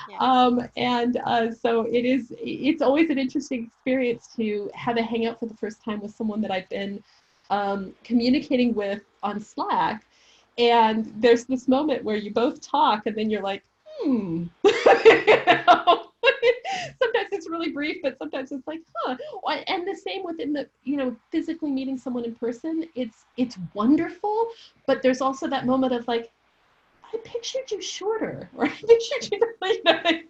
Yeah.
So it's always an interesting experience to have a hangout for the first time with someone that I've been communicating with on Slack. And there's this moment where you both talk and then you're like, hmm. Sometimes it's really brief, but sometimes it's like, huh. And the same within the, physically meeting someone in person, it's wonderful, but there's also that moment of like, I pictured you shorter, or I pictured you, like,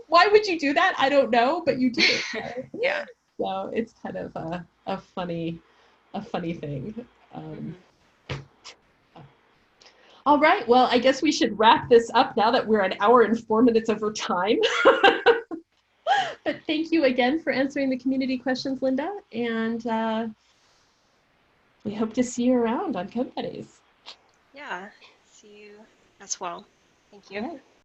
why would you do that? I don't know, but you do. Right?
Yeah.
So it's kind of a funny thing. Um,
Mm-hmm.
all right, well, I guess we should wrap this up now that we're an hour and 4 minutes over time. But thank you again for answering the community questions, Linda, and we hope to see you around on CodeBuddies.
Yeah. See you as well. Thank
All
you.
right.